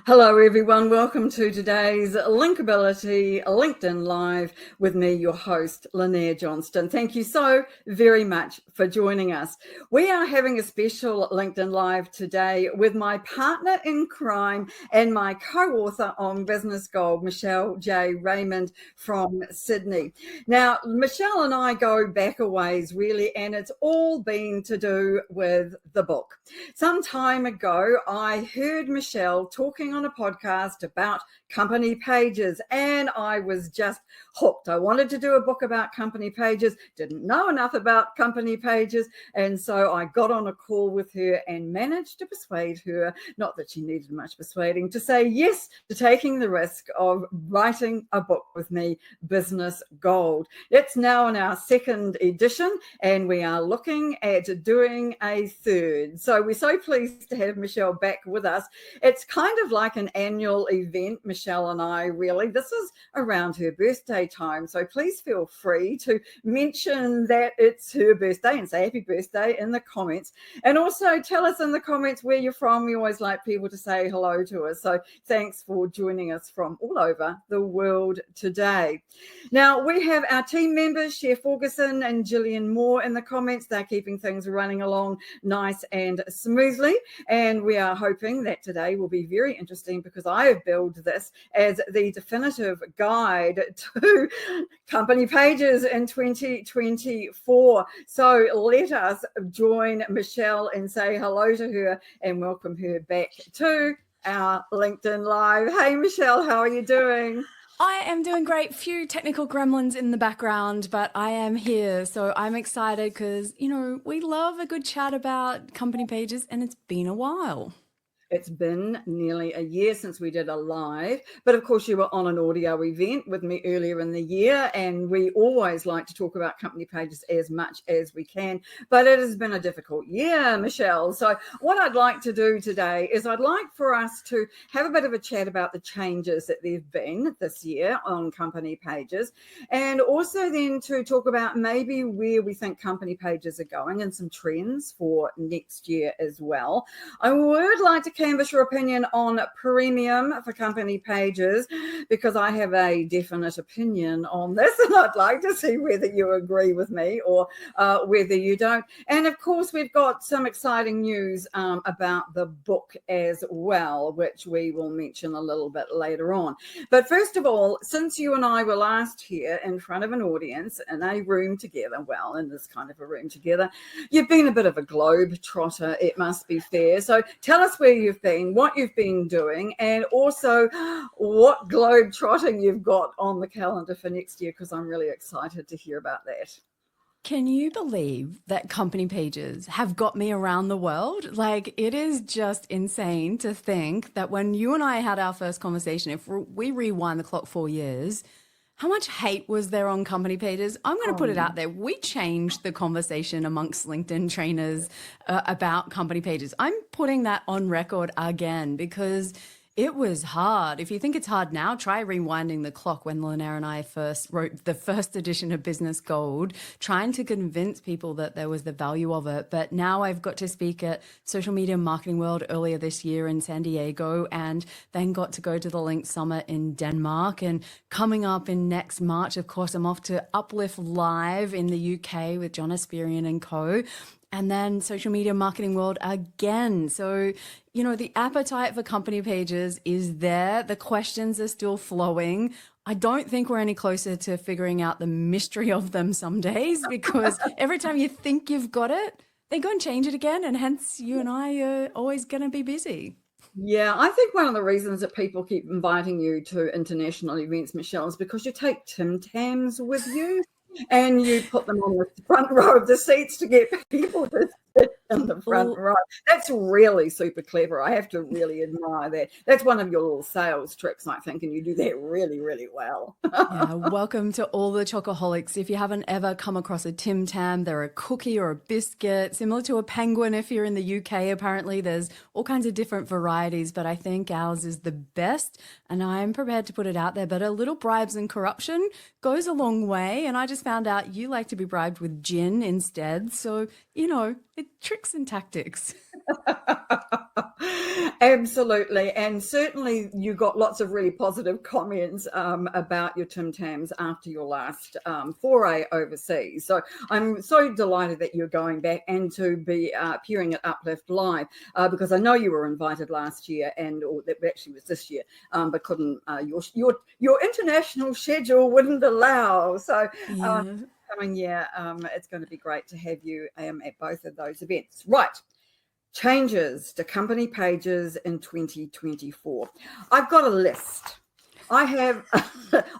Hello, everyone. Welcome to today's Linkability LinkedIn Live with me, your host, Lynnaire Johnston. Thank you so very much for joining us. We are having a special LinkedIn Live today with my partner in crime and my co-author on Business Gold, Michelle J. Raymond from Sydney. Now, Michelle and I go back a ways, really, and it's all been to do with the book. Some time ago, I heard Michelle talking on a podcast about company pages, and I was just hooked. I wanted to do a book about company pages, didn't know enough about company pages, and so I got on a call with her and managed to persuade her, not that she needed much persuading, to say yes to taking the risk of writing a book with me, Business Gold. It's now in our second edition, and we are looking at doing a third. So we're so pleased to have Michelle back with us. It's kind of like an annual event, Michelle and I, really. This is around her birthday time, so please feel free to mention that it's her birthday and say happy birthday in the comments. And also tell us in the comments where you're from. We always like people to say hello to us. So thanks for joining us from all over the world today. Now, we have our team members, Chef Ferguson and Gillian Moore, in the comments. They're keeping things running along nice and smoothly. And we are hoping that today will be very interesting because I have billed this as the definitive guide to company pages in 2024. So let us join Michelle and say hello to her and welcome her back to our LinkedIn Live. Hey, Michelle, how are you doing? I am doing great. Few technical gremlins in the background, but I am here. So I'm excited because, we love a good chat about company pages and it's been a while. It's been nearly a year since we did a live, but of course you were on an audio event with me earlier in the year, and we always like to talk about company pages as much as we can, but it has been a difficult year, Michelle. So what I'd like to do today is I'd like for us to have a bit of a chat about the changes that there've been this year on company pages, and also then to talk about maybe where we think company pages are going and some trends for next year as well. I would like to canvass your opinion on premium for company pages because I have a definite opinion on this, and I'd like to see whether you agree with me or whether you don't. And of course, we've got some exciting news about the book as well, which we will mention a little bit later on. But first of all, since you and I were last here in front of an audience in a room together, well, in this kind of a room together, you've been a bit of a globe trotter, it must be fair. So tell us where you've been, what you've been doing, and also what globe trotting you've got on the calendar for next year, because I'm really excited to hear about that. Can you believe that company pages have got me around the world? Like, it is just insane to think that when you and I had our first conversation, if we rewind the clock 4 years, how much hate was there on company pages? I'm going to put it out there. We changed the conversation amongst LinkedIn trainers about company pages. I'm putting that on record again because it was hard. If you think it's hard now, try rewinding the clock when Lynnaire and I first wrote the first edition of Business Gold, trying to convince people that there was the value of it. But now I've got to speak at Social Media Marketing World earlier this year in San Diego, and then got to go to the Link Summit in Denmark. And coming up in next March, of course, I'm off to Uplift Live in the UK with John Esperian and co. And then Social Media Marketing World again. So, the appetite for company pages is there. The questions are still flowing. I don't think we're any closer to figuring out the mystery of them some days, because every time you think you've got it, they go and change it again. And hence you and I are always going to be busy. Yeah, I think one of the reasons that people keep inviting you to international events, Michelle, is because you take Tim Tams with you and you put them on the front row of the seats to get people to sit in the front row. That's really super clever. I have to really admire that. That's one of your little sales tricks, I think, and you do that really, really well. Yeah, welcome to all the chocoholics. If you haven't ever come across a Tim Tam, they're a cookie or a biscuit, similar to a penguin if you're in the UK. Apparently, there's all kinds of different varieties, but I think ours is the best, and I'm prepared to put it out there. But a little bribes and corruption goes a long way, and I just found out you like to be bribed with gin instead. So, it tricks and tactics. Absolutely. And certainly you got lots of really positive comments about your Tim Tams after your last foray overseas. So I'm so delighted that you're going back and to be appearing at Uplift Live because I know you were invited last year or that actually was this year, but couldn't, your international schedule wouldn't allow. So Yeah. coming year, it's going to be great to have you at both of those events. Right. Changes to company pages in 2024. I've got a list. I have,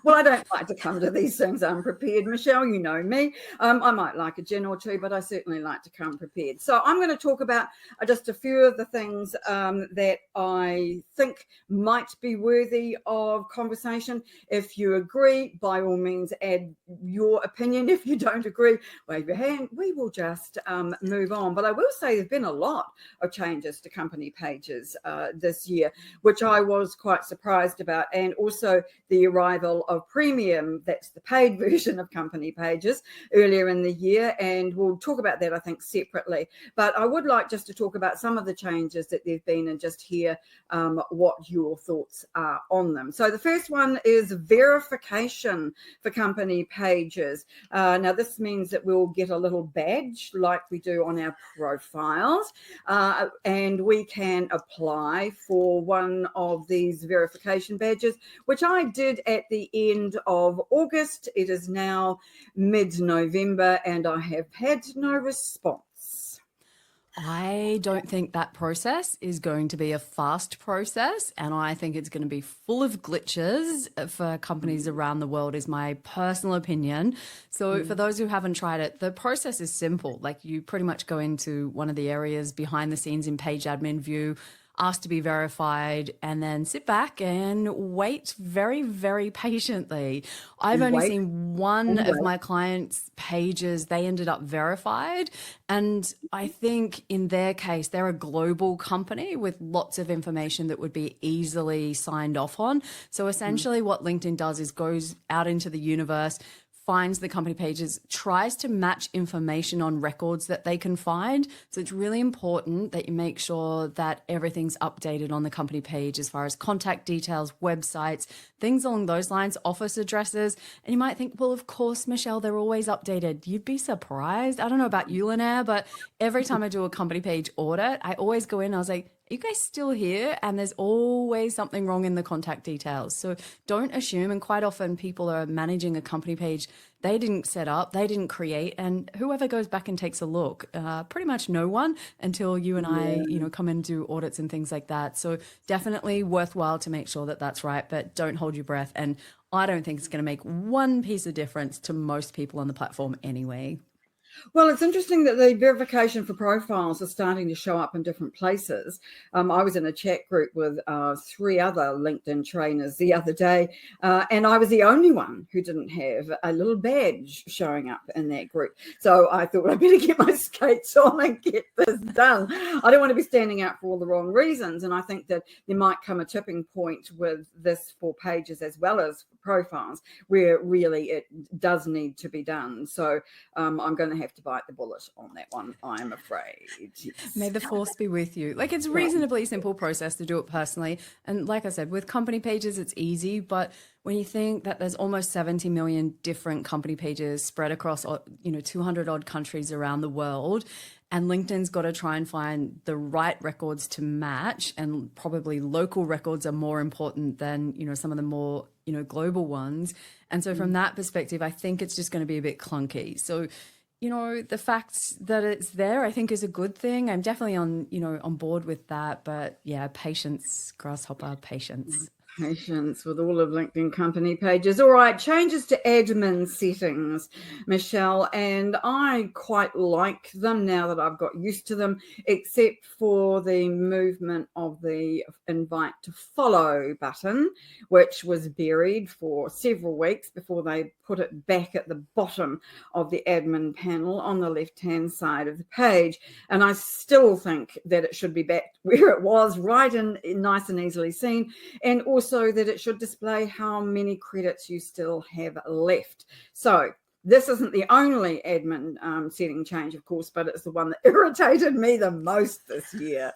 well, I don't like to come to these things unprepared. Michelle, you know me. I might like a gin or two, but I certainly like to come prepared. So I'm going to talk about just a few of the things that I think might be worthy of conversation. If you agree, by all means, add your opinion. If you don't agree, wave your hand. We will just move on. But I will say there's been a lot of changes to company pages this year, which I was quite surprised about. And also the arrival of Premium, that's the paid version of company pages, earlier in the year. And we'll talk about that, I think, separately. But I would like just to talk about some of the changes that there've been and just hear what your thoughts are on them. So the first one is verification for company pages. Now, this means that we'll get a little badge like we do on our profiles, and we can apply for one of these verification badges, which I did at the end of August. It is now mid-November, and I have had no response. I don't think that process is going to be a fast process, and I think it's going to be full of glitches for companies around the world, is my personal opinion. So for those who haven't tried it, the process is simple. Like, you pretty much go into one of the areas behind the scenes in page admin view, ask to be verified, and then sit back and wait very, very patiently. I've only seen one of my clients' pages, they ended up verified. And I think in their case, they're a global company with lots of information that would be easily signed off on. So essentially what LinkedIn does is goes out into the universe, finds the company pages, tries to match information on records that they can find. So it's really important that you make sure that everything's updated on the company page as far as contact details, websites, things along those lines, office addresses. And you might think, well, of course, Michelle, they're always updated. You'd be surprised. I don't know about you, Lynnaire, but every time I do a company page audit, I always go in, I was like, are you guys still here? And there's always something wrong in the contact details. So don't assume. And quite often people are managing a company page they didn't set up, they didn't create. And whoever goes back and takes a look, pretty much no one until you and I, come and do audits and things like that. So definitely worthwhile to make sure that that's right, but don't hold your breath. And I don't think it's going to make one piece of difference to most people on the platform anyway. Well, it's interesting that the verification for profiles are starting to show up in different places. I was in a chat group with 3 other LinkedIn trainers the other day, and I was the only one who didn't have a little badge showing up in that group. So I thought I better get my skates on and get this done. I don't want to be standing out for all the wrong reasons. And I think that there might come a tipping point with this for pages as well as for profiles where really it does need to be done. So I'm going to have to bite the bullet on that one, I'm afraid. Yes. May the force be with you. Like, it's a reasonably simple process to do it personally. And like I said, with company pages, it's easy. But when you think that there's almost 70 million different company pages spread across, 200 odd countries around the world, and LinkedIn's got to try and find the right records to match, and probably local records are more important than, some of the more, global ones. And so from that perspective, I think it's just going to be a bit clunky. So, the fact that it's there, I think, is a good thing. I'm definitely on board with that. But yeah, patience, grasshopper, patience. Patience with all of LinkedIn company pages. All right, changes to admin settings, Michelle, and I quite like them now that I've got used to them, except for the movement of the invite to follow button, which was buried for several weeks before they put it back at the bottom of the admin panel on the left-hand side of the page. And I still think that it should be back where it was, right and nice and easily seen, and also that it should display how many credits you still have left. So this isn't the only admin setting change, of course, but it's the one that irritated me the most this year.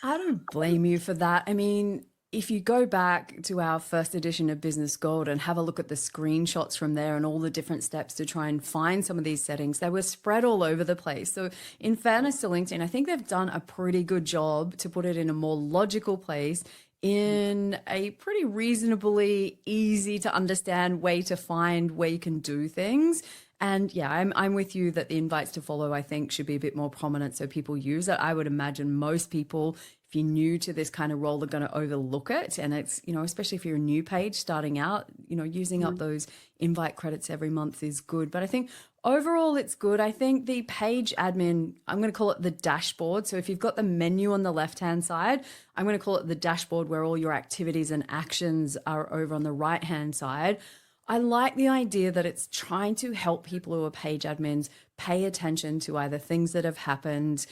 I don't blame you for that. I mean, if you go back to our first edition of Business Gold and have a look at the screenshots from there and all the different steps to try and find some of these settings, they were spread all over the place. So, in fairness to LinkedIn, I think they've done a pretty good job to put it in a more logical place in a pretty reasonably easy to understand way to find where you can do things. And yeah, I'm with you that the invites to follow, I think, should be a bit more prominent so people use it. I would imagine most people, if you're new to this kind of role, are going to overlook it. And it's, especially if you're a new page starting out, using up those invite credits every month is good. But I think overall it's good. I think the page admin, I'm going to call it the dashboard. So if you've got the menu on the left-hand side, I'm going to call it the dashboard where all your activities and actions are over on the right-hand side. I like the idea that it's trying to help people who are page admins pay attention to either things that have happened,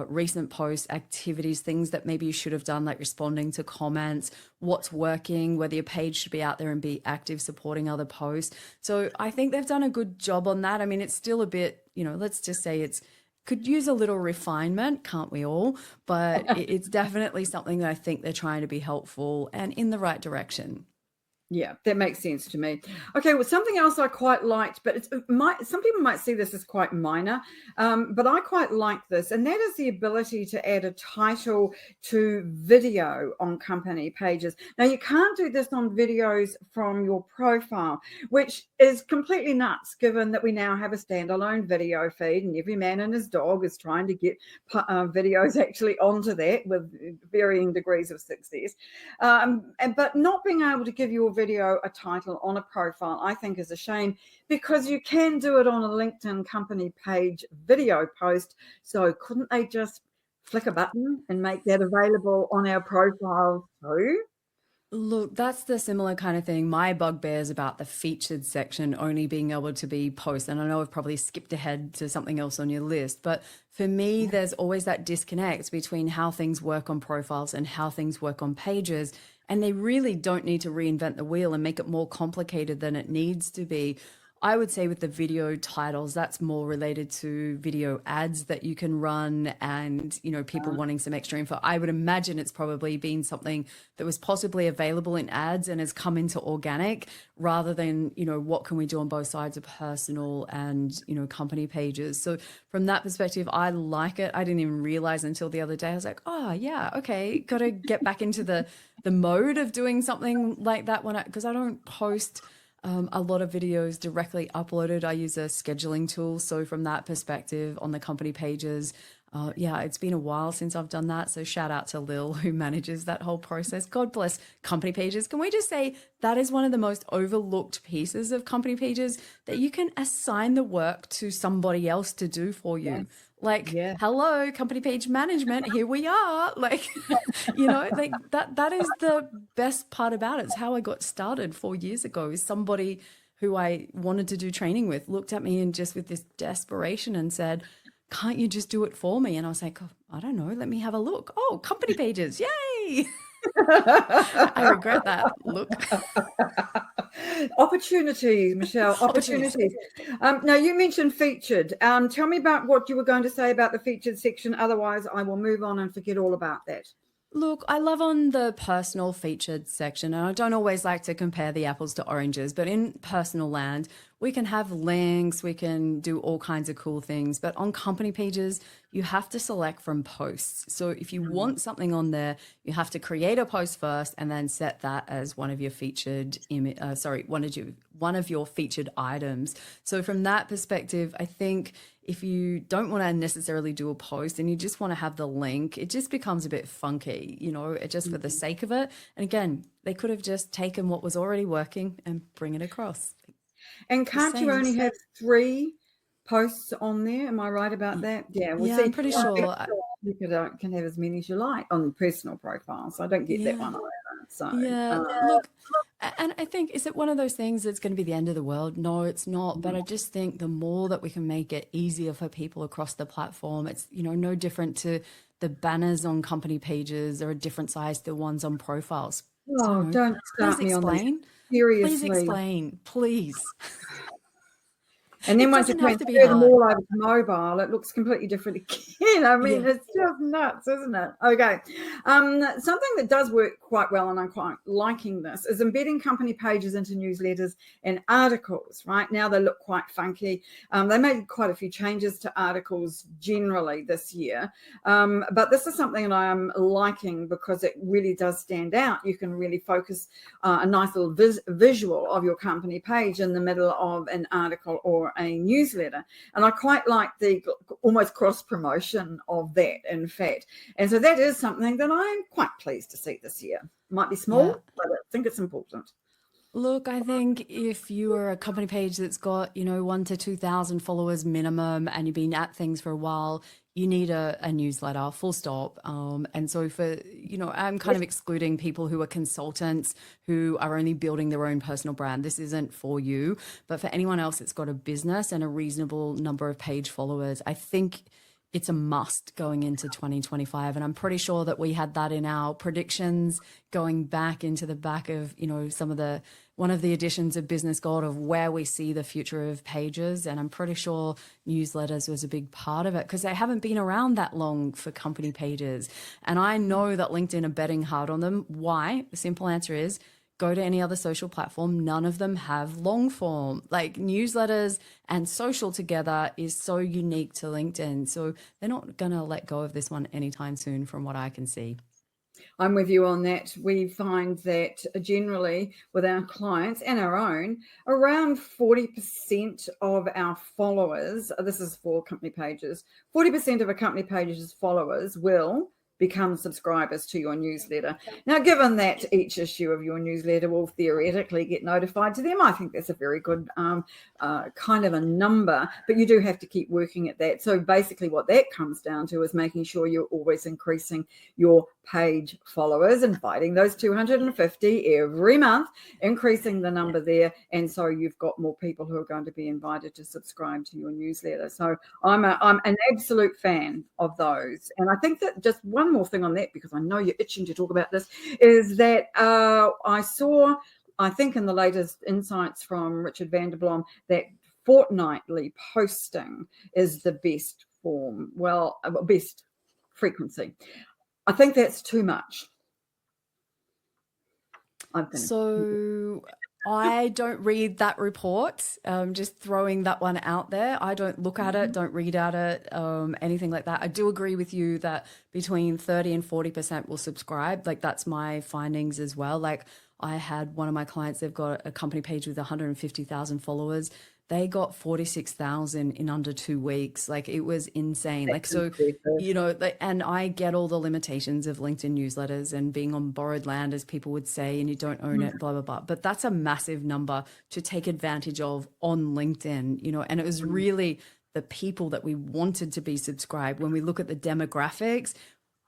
recent posts, activities, things that maybe you should have done, like responding to comments, what's working, whether your page should be out there and be active supporting other posts. So I think they've done a good job on that. I mean, it's still a bit, let's just say could use a little refinement, can't we all? But it's definitely something that I think they're trying to be helpful and in the right direction. Yeah, that makes sense to me. Okay, well, something else I quite liked, but some people might see this as quite minor, but I quite like this, and that is the ability to add a title to video on company pages. Now, you can't do this on videos from your profile, which is completely nuts, given that we now have a standalone video feed, and every man and his dog is trying to get videos actually onto that with varying degrees of success. But not being able to give your video a title on a profile, I think, is a shame, because you can do it on a LinkedIn company page video post. So couldn't they just flick a button and make that available on our profile too? Look, that's the similar kind of thing. My bugbear is about the featured section only being able to be posted. And I know I've probably skipped ahead to something else on your list, but for me, there's always that disconnect between how things work on profiles and how things work on pages. And they really don't need to reinvent the wheel and make it more complicated than it needs to be. I would say with the video titles, that's more related to video ads that you can run and, people wanting some extra info. I would imagine it's probably been something that was possibly available in ads and has come into organic rather than, what can we do on both sides of personal and, company pages. So from that perspective, I like it. I didn't even realize until the other day. I was like, oh yeah, okay. Got to get back into the mode of doing something like that because I don't post a lot of videos directly uploaded. I use a scheduling tool. So from that perspective on the company pages, it's been a while since I've done that. So shout out to Lil who manages that whole process. God bless company pages. Can we just say that is one of the most overlooked pieces of company pages, that you can assign the work to somebody else to do for you. Yes. Like, Yeah. hello, company page management, here we are. Like, like that is the best part about it. It's how I got started 4 years ago. Is somebody who I wanted to do training with looked at me and just with this desperation and said, can't you just do it for me? And I was like, oh, I don't know, let me have a look. Oh, company pages, yay. I regret that. Look. Opportunities, Michelle, opportunities. Now, you mentioned featured. Tell me about what you were going to say about the featured section. Otherwise, I will move on and forget all about that. Look, I love on the personal featured section, and I don't always like to compare the apples to oranges, but in personal land, we can have links, we can do all kinds of cool things. But on company pages, you have to select from posts. So if you want something on there, you have to create a post first and then set that as one of your featured one of your featured items. So from that perspective, I think if you don't want to necessarily do a post and you just want to have the link, it just becomes a bit funky, just for the sake of it. And again, they could have just taken what was already working and bring it across. And can't you only have 3 posts on there? Am I right about that? Yeah. Well, see, I'm pretty sure. You can have as many as you like on the personal profile. So I don't get that one either. So Look, and I think, is it one of those things that's going to be the end of the world? No, it's not. But I just think the more that we can make it easier for people across the platform, it's, no different to the banners on company pages are a different size to the ones on profiles. Oh, don't start please me explain. on this. Seriously. Please explain, please. And then It once you doesn't have to be transfer them hard. all over to mobile, it looks completely different again. I mean, Yeah. it's just nuts, isn't it? Okay. Something that does work quite well, and I'm quite liking this, is embedding company pages into newsletters and articles. Right now, they look quite funky. They made quite a few changes to articles generally this year. But this is something that I am liking because it really does stand out. You can really focus a nice little visual of your company page in the middle of an article or a newsletter. And I quite like the almost cross promotion of that, in fact. And so that is something that I'm quite pleased to see this year. Might be Yeah. small, but I think it's important. Look, I think if you are a company page that's got, 1 to 2,000 followers minimum and you've been at things for a while, you need a newsletter, full stop. And so I'm kind of excluding people who are consultants who are only building their own personal brand. This isn't for you, but for anyone else that's got a business and a reasonable number of page followers, I think it's a must going into 2025. And I'm pretty sure that we had that in our predictions going back into the back of, one of the editions of Business Gold of where we see the future of pages. And I'm pretty sure newsletters was a big part of it because they haven't been around that long for company pages. And I know that LinkedIn are betting hard on them. Why? The simple answer is, go to any other social platform, none of them have long form. Like newsletters and social together is so unique to LinkedIn. So they're not going to let go of this one anytime soon from what I can see. I'm with you on that. We find that generally with our clients and our own, around 40% of our followers, this is for company pages, 40% of a company page's followers will become subscribers to your newsletter. Now, given that each issue of your newsletter will theoretically get notified to them, I think that's a very good kind of a number, but you do have to keep working at that. So basically what that comes down to is making sure you're always increasing your page followers, inviting those 250 every month, increasing the number there. And so you've got more people who are going to be invited to subscribe to your newsletter. So I'm an absolute fan of those. And I think that just one more thing on that, because I know you're itching to talk about this, is that I think in the latest insights from Richard van der Blom, that fortnightly posting is the best form, best frequency. I think that's too much. So I don't read that report. Just throwing that one out there. I don't look at it, don't read at it, anything like that. I do agree with you that between 30 and 40% will subscribe. Like that's my findings as well. Like I had one of my clients, they've got a company page with 150,000 followers. They got 46,000 in under 2 weeks. Like it was insane. Like, so, and I get all the limitations of LinkedIn newsletters and being on borrowed land, as people would say, and you don't own it, blah, blah, blah. But that's a massive number to take advantage of on LinkedIn, and it was really the people that we wanted to be subscribed. When we look at the demographics,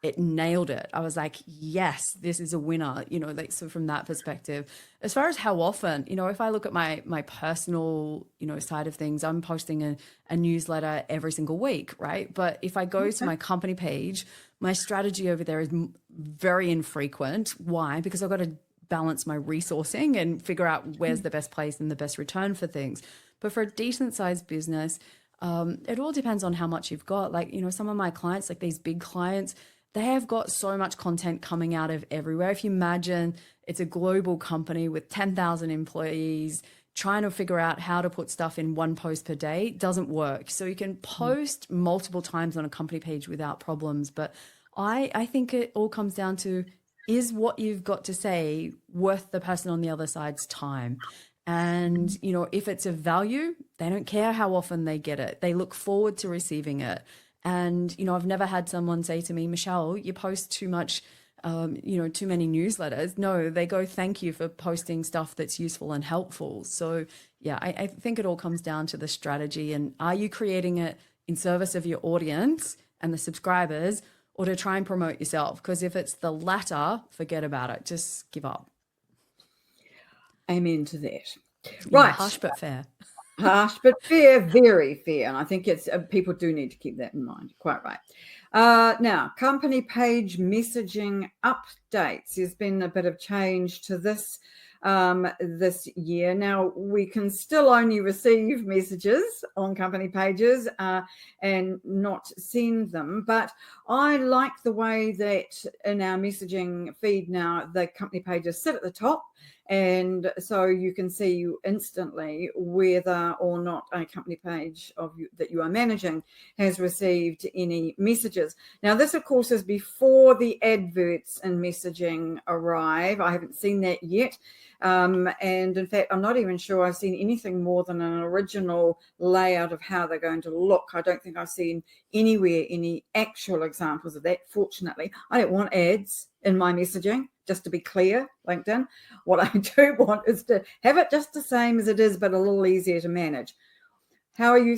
it nailed it. I was like, yes, this is a winner, like, so from that perspective. As far as how often, if I look at my personal, side of things, I'm posting a newsletter every single week, right? But if I go to my company page, my strategy over there is very infrequent. Why? Because I've got to balance my resourcing and figure out where's the best place and the best return for things. But for a decent sized business, it all depends on how much you've got. Like, some of my clients, like these big clients, they have got so much content coming out of everywhere. If you imagine it's a global company with 10,000 employees trying to figure out how to put stuff in one post per day, doesn't work. So you can post multiple times on a company page without problems. But I think it all comes down to, is what you've got to say worth the person on the other side's time? And, if it's of value, they don't care how often they get it. They look forward to receiving it. And, I've never had someone say to me, Michelle, you post too much, too many newsletters. No, they go, thank you for posting stuff that's useful and helpful. So yeah, I think it all comes down to the strategy. And are you creating it in service of your audience and the subscribers, or to try and promote yourself? Because if it's the latter, forget about it. Just give up. Amen to that. Yeah, Right. harsh but fair. Harsh but fair, very fair. And I think it's people do need to keep that in mind. Quite right. Now, company page messaging updates. There's been a bit of change to this this year. Now, we can still only receive messages on company pages and not send them, but I like the way that in our messaging feed now, the company pages sit at the top, and so you can see instantly whether or not a company page that you are managing has received any messages. Now, this, of course, is before the adverts and messaging arrive. I haven't seen that yet. And in fact, I'm not even sure I've seen anything more than an original layout of how they're going to look. I don't think I've seen anywhere any actual examples of that, fortunately. I don't want ads in my messaging, just to be clear, LinkedIn. What I do want is to have it just the same as it is, but a little easier to manage. How are you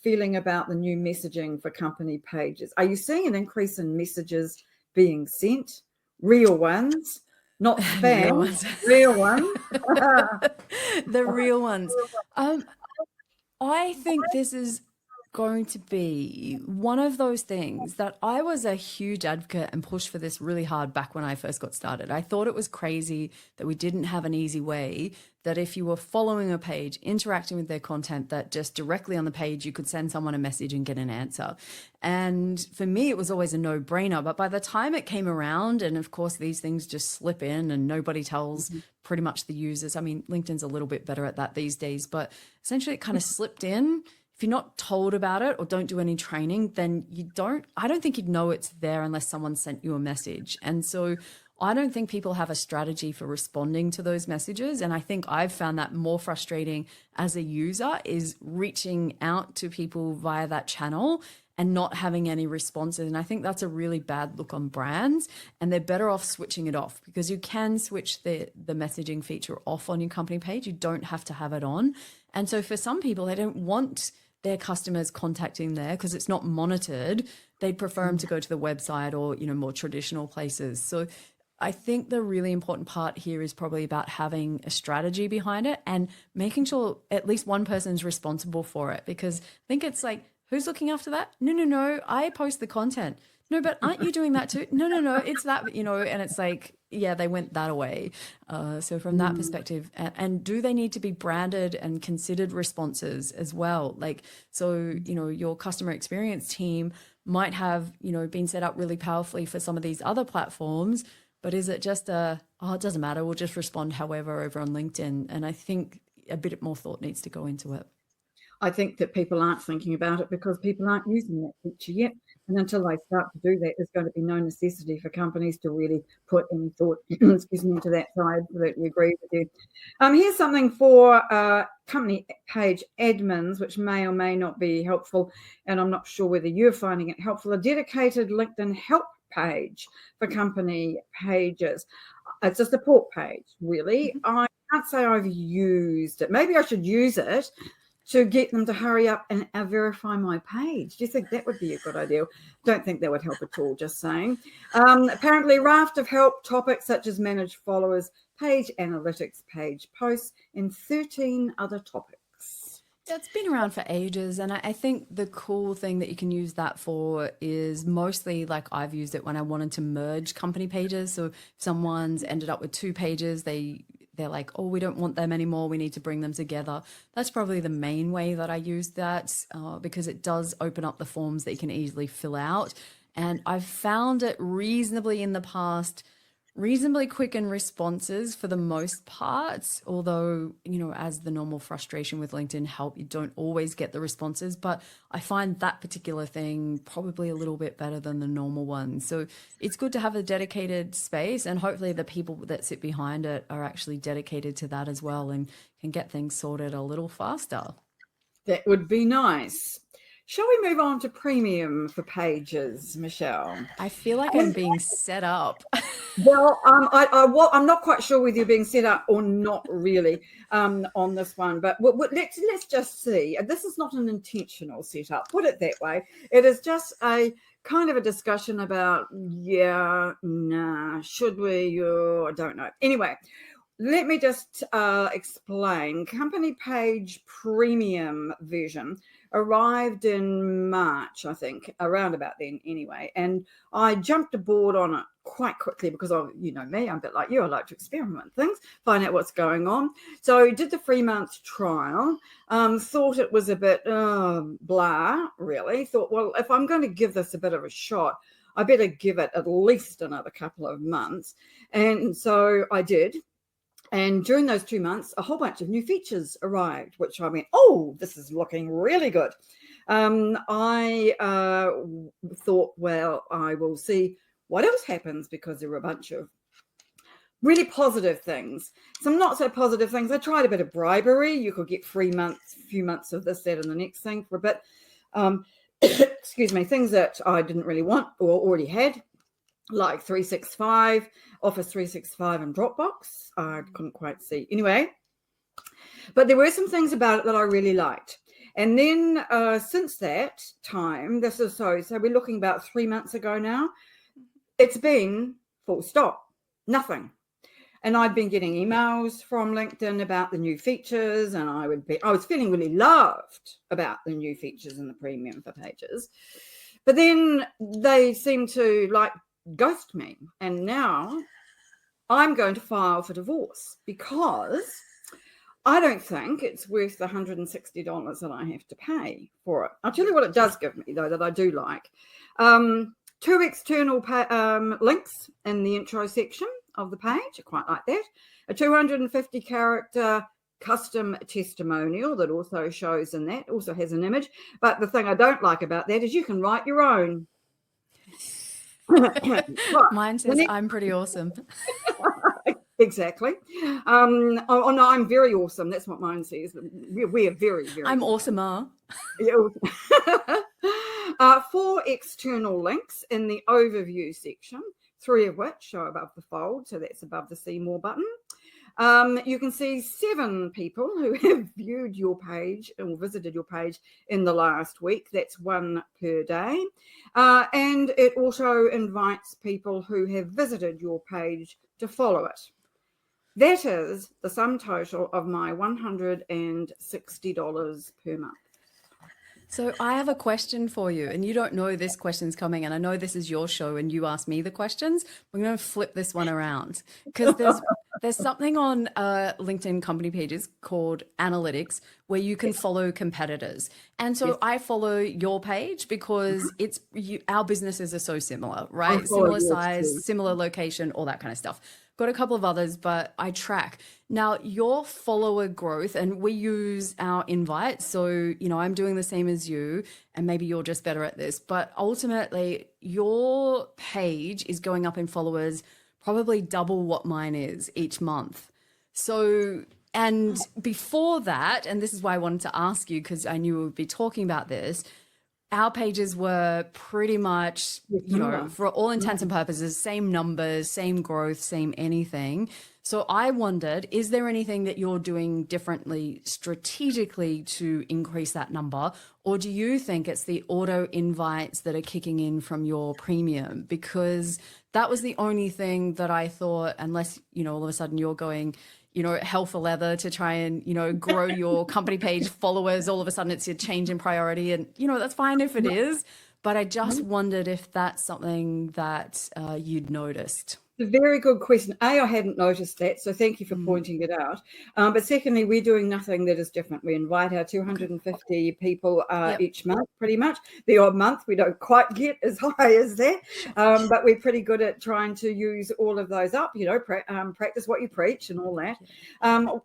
feeling about the new messaging for company pages? Are you seeing an increase in messages being sent? Real ones, not spam, Real ones. real ones. The real ones. I think this is going to be one of those things that I was a huge advocate and pushed for this really hard back when I first got started. I thought it was crazy that we didn't have an easy way that if you were following a page, interacting with their content, that just directly on the page, you could send someone a message and get an answer. And for me, it was always a no-brainer. But by the time it came around, and of course, these things just slip in and nobody tells pretty much the users. I mean, LinkedIn's a little bit better at that these days, but essentially it kind of slipped in. If you're not told about it or don't do any training, then I don't think you'd know it's there unless someone sent you a message. And so I don't think people have a strategy for responding to those messages. And I think I've found that more frustrating as a user is reaching out to people via that channel and not having any responses. And I think that's a really bad look on brands, and they're better off switching it off, because you can switch the messaging feature off on your company page. You don't have to have it on. And so for some people, they don't want their customers contacting there because it's not monitored. They'd prefer them to go to the website or, more traditional places. So I think the really important part here is probably about having a strategy behind it and making sure at least one person's responsible for it, because I think it's like, who's looking after that? No, I post the content. No, but aren't you doing that too? No, it's that, and it's like, yeah, they went that away. So from that perspective, and do they need to be branded and considered responses as well? Like, so, your customer experience team might have, been set up really powerfully for some of these other platforms, but is it just it doesn't matter, we'll just respond however over on LinkedIn? And I think a bit more thought needs to go into it. I think that people aren't thinking about it because people aren't using that feature yet. And until they start to do that, there's going to be no necessity for companies to really put any thought, excuse me, to that side. Absolutely agree with you. Here's something for company page admins, which may or may not be helpful, and I'm not sure whether you're finding it helpful. A dedicated LinkedIn help page for company pages. It's a support page, really. I can't say I've used it. Maybe I should use it to get them to hurry up and verify my page. Do you think that would be a good idea? Don't think that would help at all, just saying. Apparently, raft of help topics such as managed followers, page analytics, page posts, and 13 other topics. Yeah, it's been around for ages. And I think the cool thing that you can use that for is mostly like I've used it when I wanted to merge company pages. So if someone's ended up with two pages, they're like, oh, we don't want them anymore, we need to bring them together. That's probably the main way that I use that, because it does open up the forms that you can easily fill out. And I've found it reasonably in the past, reasonably quick in responses for the most part, although, as the normal frustration with LinkedIn help, you don't always get the responses, but I find that particular thing probably a little bit better than the normal one. So it's good to have a dedicated space, and hopefully the people that sit behind it are actually dedicated to that as well and can get things sorted a little faster. That would be nice. Shall we move on to premium for pages, Michelle? I feel like I'm being set up. Well, I'm not quite sure whether you're being set up or not really on this one, but let's just see. This is not an intentional setup, put it that way. It is just a kind of a discussion about, should we, I don't know. Anyway, let me just explain. Company page premium version arrived in March, I think, around about then anyway. And I jumped aboard on it quite quickly because you know me, I'm a bit like you. I like to experiment with things, find out what's going on. So did the 3-month trial, thought it was a bit blah, really. Thought, well, if I'm going to give this a bit of a shot, I better give it at least another couple of months. And so I did. And during those 2 months, a whole bunch of new features arrived, which I went, oh, this is looking really good. I thought, well, I will see what else happens, because there were a bunch of really positive things. Some not so positive things. I tried a bit of bribery. You could get few months of this, that, and the next thing for a bit. Excuse me, things that I didn't really want or already had, like 365, Office 365 and Dropbox. I couldn't quite see. Anyway, but there were some things about it that I really liked. And then since that time, this is so we're looking about 3 months ago now, it's been full stop, nothing. And I've been getting emails from LinkedIn about the new features, and I was feeling really loved about the new features in the premium for pages. But then they seem to like ghost me, and now I'm going to file for divorce because I don't think it's worth the $160 that I have to pay for it. I'll tell you what it does give me, though, that I do like. 2 external links in the intro section of the page. I quite like that. A 250 character custom testimonial that also shows in that, also has an image. But the thing I don't like about that is you can write your own. Mine says, I'm pretty awesome. Exactly. Oh no, I'm very awesome. That's what mine says. We are very, very I'm awesomer. 4 external links in the overview section, 3 of which show above the fold. So that's above the see more button. You can see 7 people who have viewed your page or visited your page in the last week. That's 1 per day. And it also invites people who have visited your page to follow it. That is the sum total of my $160 per month. So I have a question for you, and you don't know this question's coming, and I know this is your show and you ask me the questions. I'm going to flip this one around because there's something on LinkedIn company pages called analytics where you can follow competitors. And so I follow your page because our businesses are so similar, right? Similar size, similar location, all that kind of stuff. Got a couple of others, but I track. Now, your follower growth, and we use our invites. So, you know, I'm doing the same as you, and maybe you're just better at this. But ultimately, your page is going up in followers probably double what mine is each month. So, and before that, and this is why I wanted to ask you, because I knew we would be talking about this, our pages were pretty much, you know, for all intents and purposes, same numbers, same growth, same anything. So I wondered, is there anything that you're doing differently strategically to increase that number? Or do you think it's the auto invites that are kicking in from your premium? Because that was the only thing that I thought, unless, you know, all of a sudden you're going, you know, hell for leather to try and, you know, grow your company page followers. All of a sudden it's a change in priority, and, you know, that's fine if it is, but I just wondered if that's something that you'd noticed. It's a very good question. I hadn't noticed that, so thank you for pointing it out. But secondly, we're doing nothing that is different. We invite our 250 people each month, pretty much. The odd month we don't quite get as high as that, but we're pretty good at trying to use all of those up, you know, practice what you preach and all that.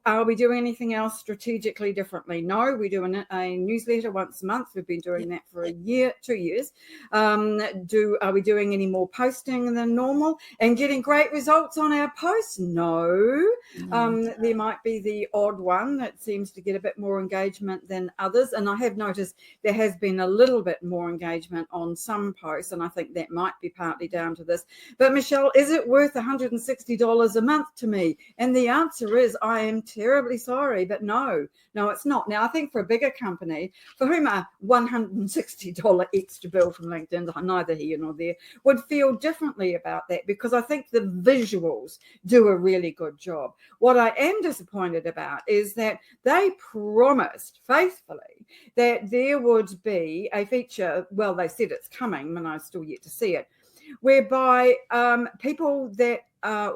Are we doing anything else strategically differently? No, we do a newsletter once a month. We've been doing that for 2 years. Are we doing any more posting than normal and getting great results on our posts? No. There might be the odd one that seems to get a bit more engagement than others, and I have noticed there has been a little bit more engagement on some posts, and I think that might be partly down to this. But Michelle, is it worth $160 a month to me? And the answer is, I am terribly sorry, but no, it's not. Now, I think for a bigger company for whom a $160 extra bill from LinkedIn, neither here nor there, would feel differently about that, because I think the visuals do a really good job. What I am disappointed about is that they promised faithfully that there would be a feature, well, they said it's coming, and I've still yet to see it, whereby people that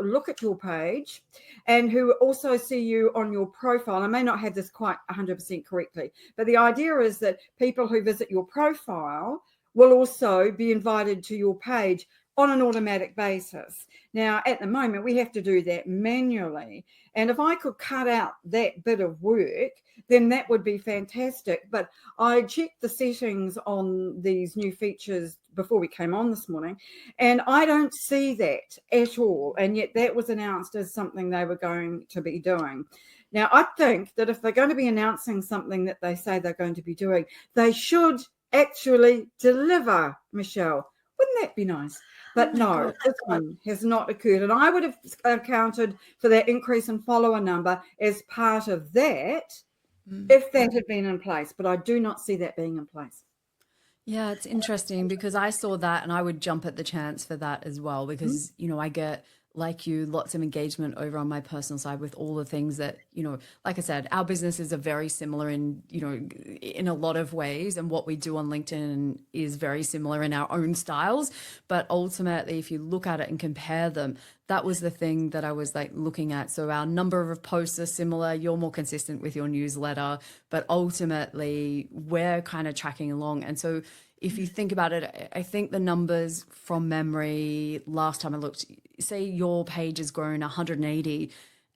look at your page and who also see you on your profile, I may not have this quite 100% correctly, but the idea is that people who visit your profile will also be invited to your page on an automatic basis. Now, at the moment, we have to do that manually. And if I could cut out that bit of work, then that would be fantastic. But I checked the settings on these new features before we came on this morning, and I don't see that at all. And yet that was announced as something they were going to be doing. Now, I think that if they're going to be announcing something that they say they're going to be doing, they should actually deliver, Michelle. Wouldn't that be nice? But no, this one has not occurred. And I would have accounted for that increase in follower number as part of that if that had been in place. But I do not see that being in place. Yeah, it's interesting because I saw that and I would jump at the chance for that as well because, you know, I get, like you, lots of engagement over on my personal side with all the things that, you know, like I said, our businesses are very similar in, you know, in a lot of ways, and what we do on LinkedIn is very similar in our own styles. But ultimately, if you look at it and compare them, that was the thing that I was like looking at. So our number of posts are similar. You're more consistent with your newsletter, but ultimately we're kind of tracking along. And so if you think about it, I think the numbers from memory, last time I looked, say your page has grown 180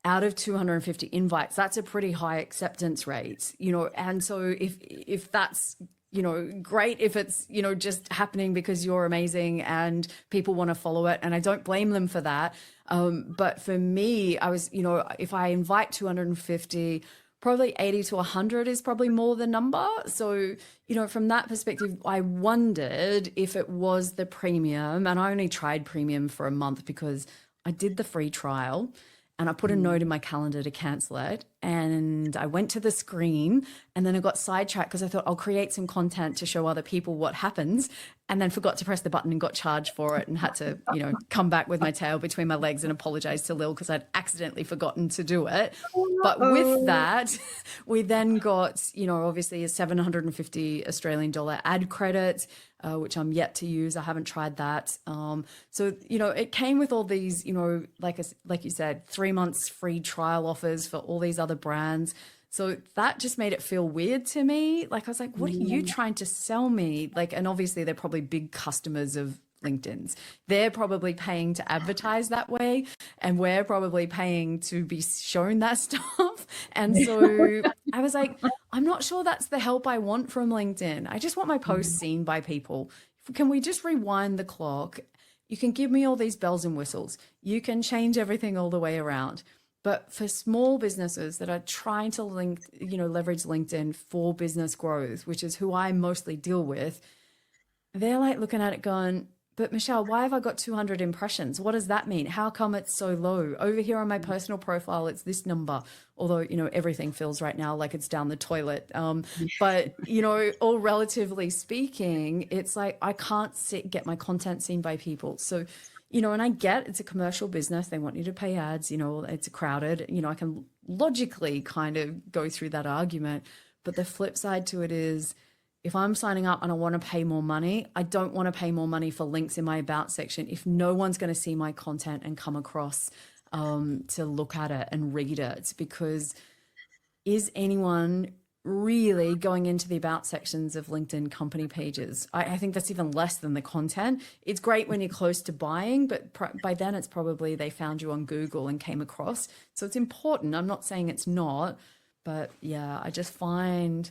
out of 250 invites, that's a pretty high acceptance rate, you know. And so if that's, you know, great if it's, you know, just happening because you're amazing and people want to follow it. And I don't blame them for that. But for me, I was, you know, if I invite 250, probably 80 to 100 is probably more the number. So, you know, from that perspective, I wondered if it was the premium, and I only tried premium for a month because I did the free trial and I put a note in my calendar to cancel it. And I went to the screen and then I got sidetracked because I thought I'll create some content to show other people what happens, and then forgot to press the button and got charged for it and had to, you know, come back with my tail between my legs and apologize to Lil because I'd accidentally forgotten to do it. But with that, we then got, you know, obviously a 750 Australian dollar ad credit, which I'm yet to use. I haven't tried that. So, you know, it came with all these, you know, like you said, 3 months free trial offers for all these other brands. So that just made it feel weird to me. Like, I was like, what are you trying to sell me? Like, and obviously they're probably big customers of LinkedIn's. They're probably paying to advertise that way, and we're probably paying to be shown that stuff. And so I was like, I'm not sure that's the help I want from LinkedIn. I just want my posts seen by people. Can we just rewind the clock? You can give me all these bells and whistles. You can change everything all the way around. But for small businesses that are trying to leverage LinkedIn for business growth, which is who I mostly deal with, they're like looking at it going, but Michelle, why have I got 200 impressions? What does that mean? How come it's so low? Over here on my personal profile, it's this number. Although, you know, everything feels right now like it's down the toilet. But, you know, all relatively speaking, it's like I can't get my content seen by people. So, you know, and I get it's a commercial business. They want you to pay ads, you know, it's crowded. You know, I can logically kind of go through that argument. But the flip side to it is, if I'm signing up and I want to pay more money, I don't want to pay more money for links in my about section if no one's going to see my content and come across to look at it and read it. Because is anyone really going into the about sections of LinkedIn company pages? I think that's even less than the content. It's great when you're close to buying, but by then it's probably they found you on Google and came across. So it's important. I'm not saying it's not, but yeah, I just find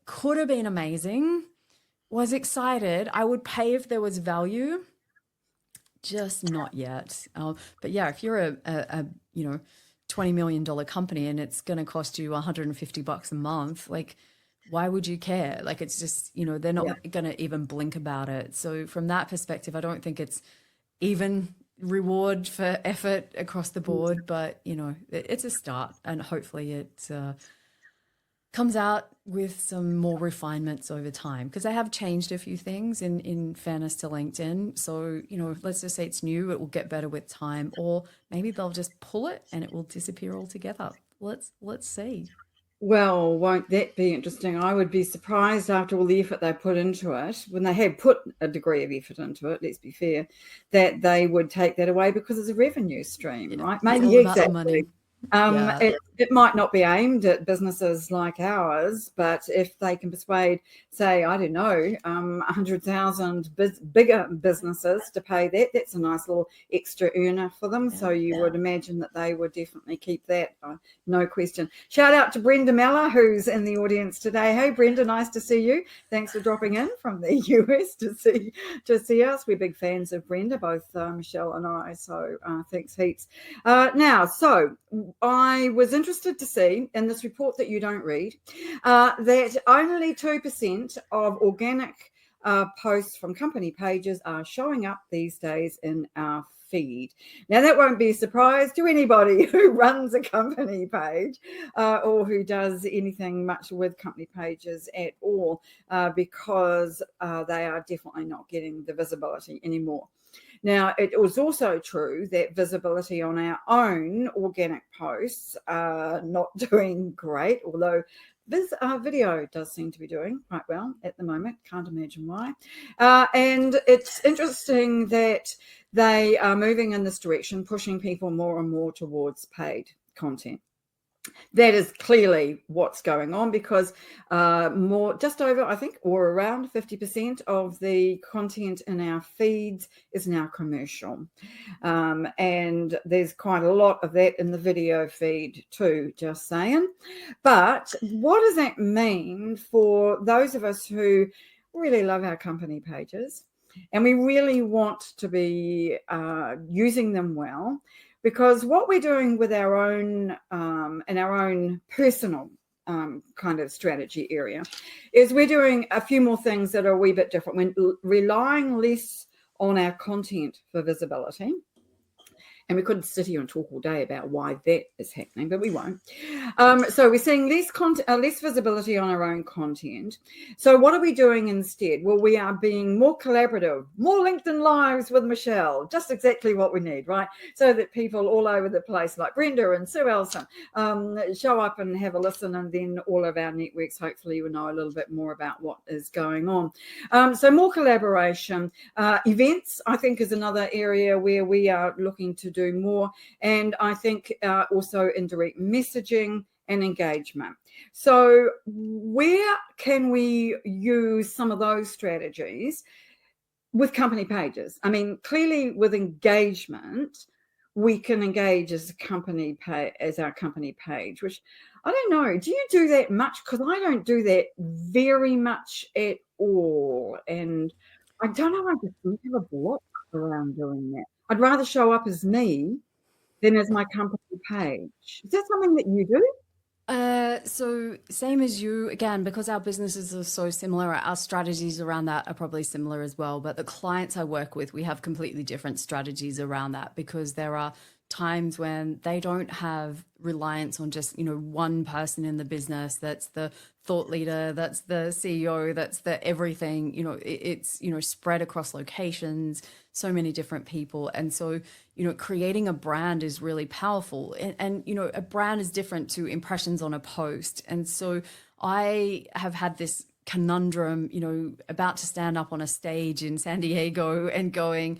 could have been amazing. Was excited. I would pay if there was value, just not yet. But yeah, if you're a you know, $20 million company and it's going to cost you $150 a month, like, why would you care? Like, it's just, you know, they're not going to even blink about it. So from that perspective, I don't think it's even reward for effort across the board, but you know, it's a start, and hopefully it comes out with some more refinements over time because they have changed a few things in fairness to LinkedIn. So, let's just say it's new, it will get better with time, or maybe they'll just pull it and it will disappear altogether. Let's see. Well, won't that be interesting? I would be surprised after all the effort they put into it, when they have put a degree of effort into it, let's be fair, that they would take that away because it's a revenue stream, Yeah, right? it's Maybe, all yeah, about the exactly. money. Yeah. It might not be aimed at businesses like ours, but if they can persuade, say, I don't know, 100,000 bigger businesses to pay that, that's a nice little extra earner for them. So you would imagine that they would definitely keep that, no question. Shout out to Brenda Meller, who's in the audience today. Hey, Brenda, nice to see you. Thanks for dropping in from the US to see us. We're big fans of Brenda, both Michelle and I. So thanks heaps. Now, so I was interested to see in this report that you don't read that only 2% of organic posts from company pages are showing up these days in our feed. Now, that won't be a surprise to anybody who runs a company page or who does anything much with company pages at all, because they are definitely not getting the visibility anymore. Now, it was also true that visibility on our own organic posts are not doing great, although this video does seem to be doing quite well at the moment. Can't imagine why. And it's interesting that they are moving in this direction, pushing people more and more towards paid content. That is clearly what's going on, because just over, I think, or around 50% of the content in our feeds is now commercial. And there's quite a lot of that in the video feed too, just saying. But what does that mean for those of us who really love our company pages and we really want to be using them well? Because what we're doing with our own in our own personal kind of strategy area is we're doing a few more things that are a wee bit different. We're relying less on our content for visibility. And we could sit here and talk all day about why that is happening, but we won't. So we're seeing less visibility on our own content. So what are we doing instead? Well, we are being more collaborative, more LinkedIn Lives with Michelle, just exactly what we need, right? So that people all over the place, like Brenda and Sue Elson, show up and have a listen, and then all of our networks hopefully will know a little bit more about what is going on. So more collaboration. Events, I think, is another area where we are looking to do more, and I think also indirect messaging and engagement. So where can we use some of those strategies with company pages? I mean, clearly with engagement, we can engage as a company as our company page, which I don't know. Do you do that much? Because I don't do that very much at all, and I don't know. I just seem to have a block around doing that. I'd rather show up as me than as my company page. Is that something that you do? So same as you, again, because our businesses are so similar, our strategies around that are probably similar as well. But the clients I work with, we have completely different strategies around that, because there are times when they don't have reliance on just, one person in the business that's the thought leader, that's the CEO, that's the everything. It's spread across locations, so many different people. And so, creating a brand is really powerful. And a brand is different to impressions on a post. And so I have had this conundrum, about to stand up on a stage in San Diego and going,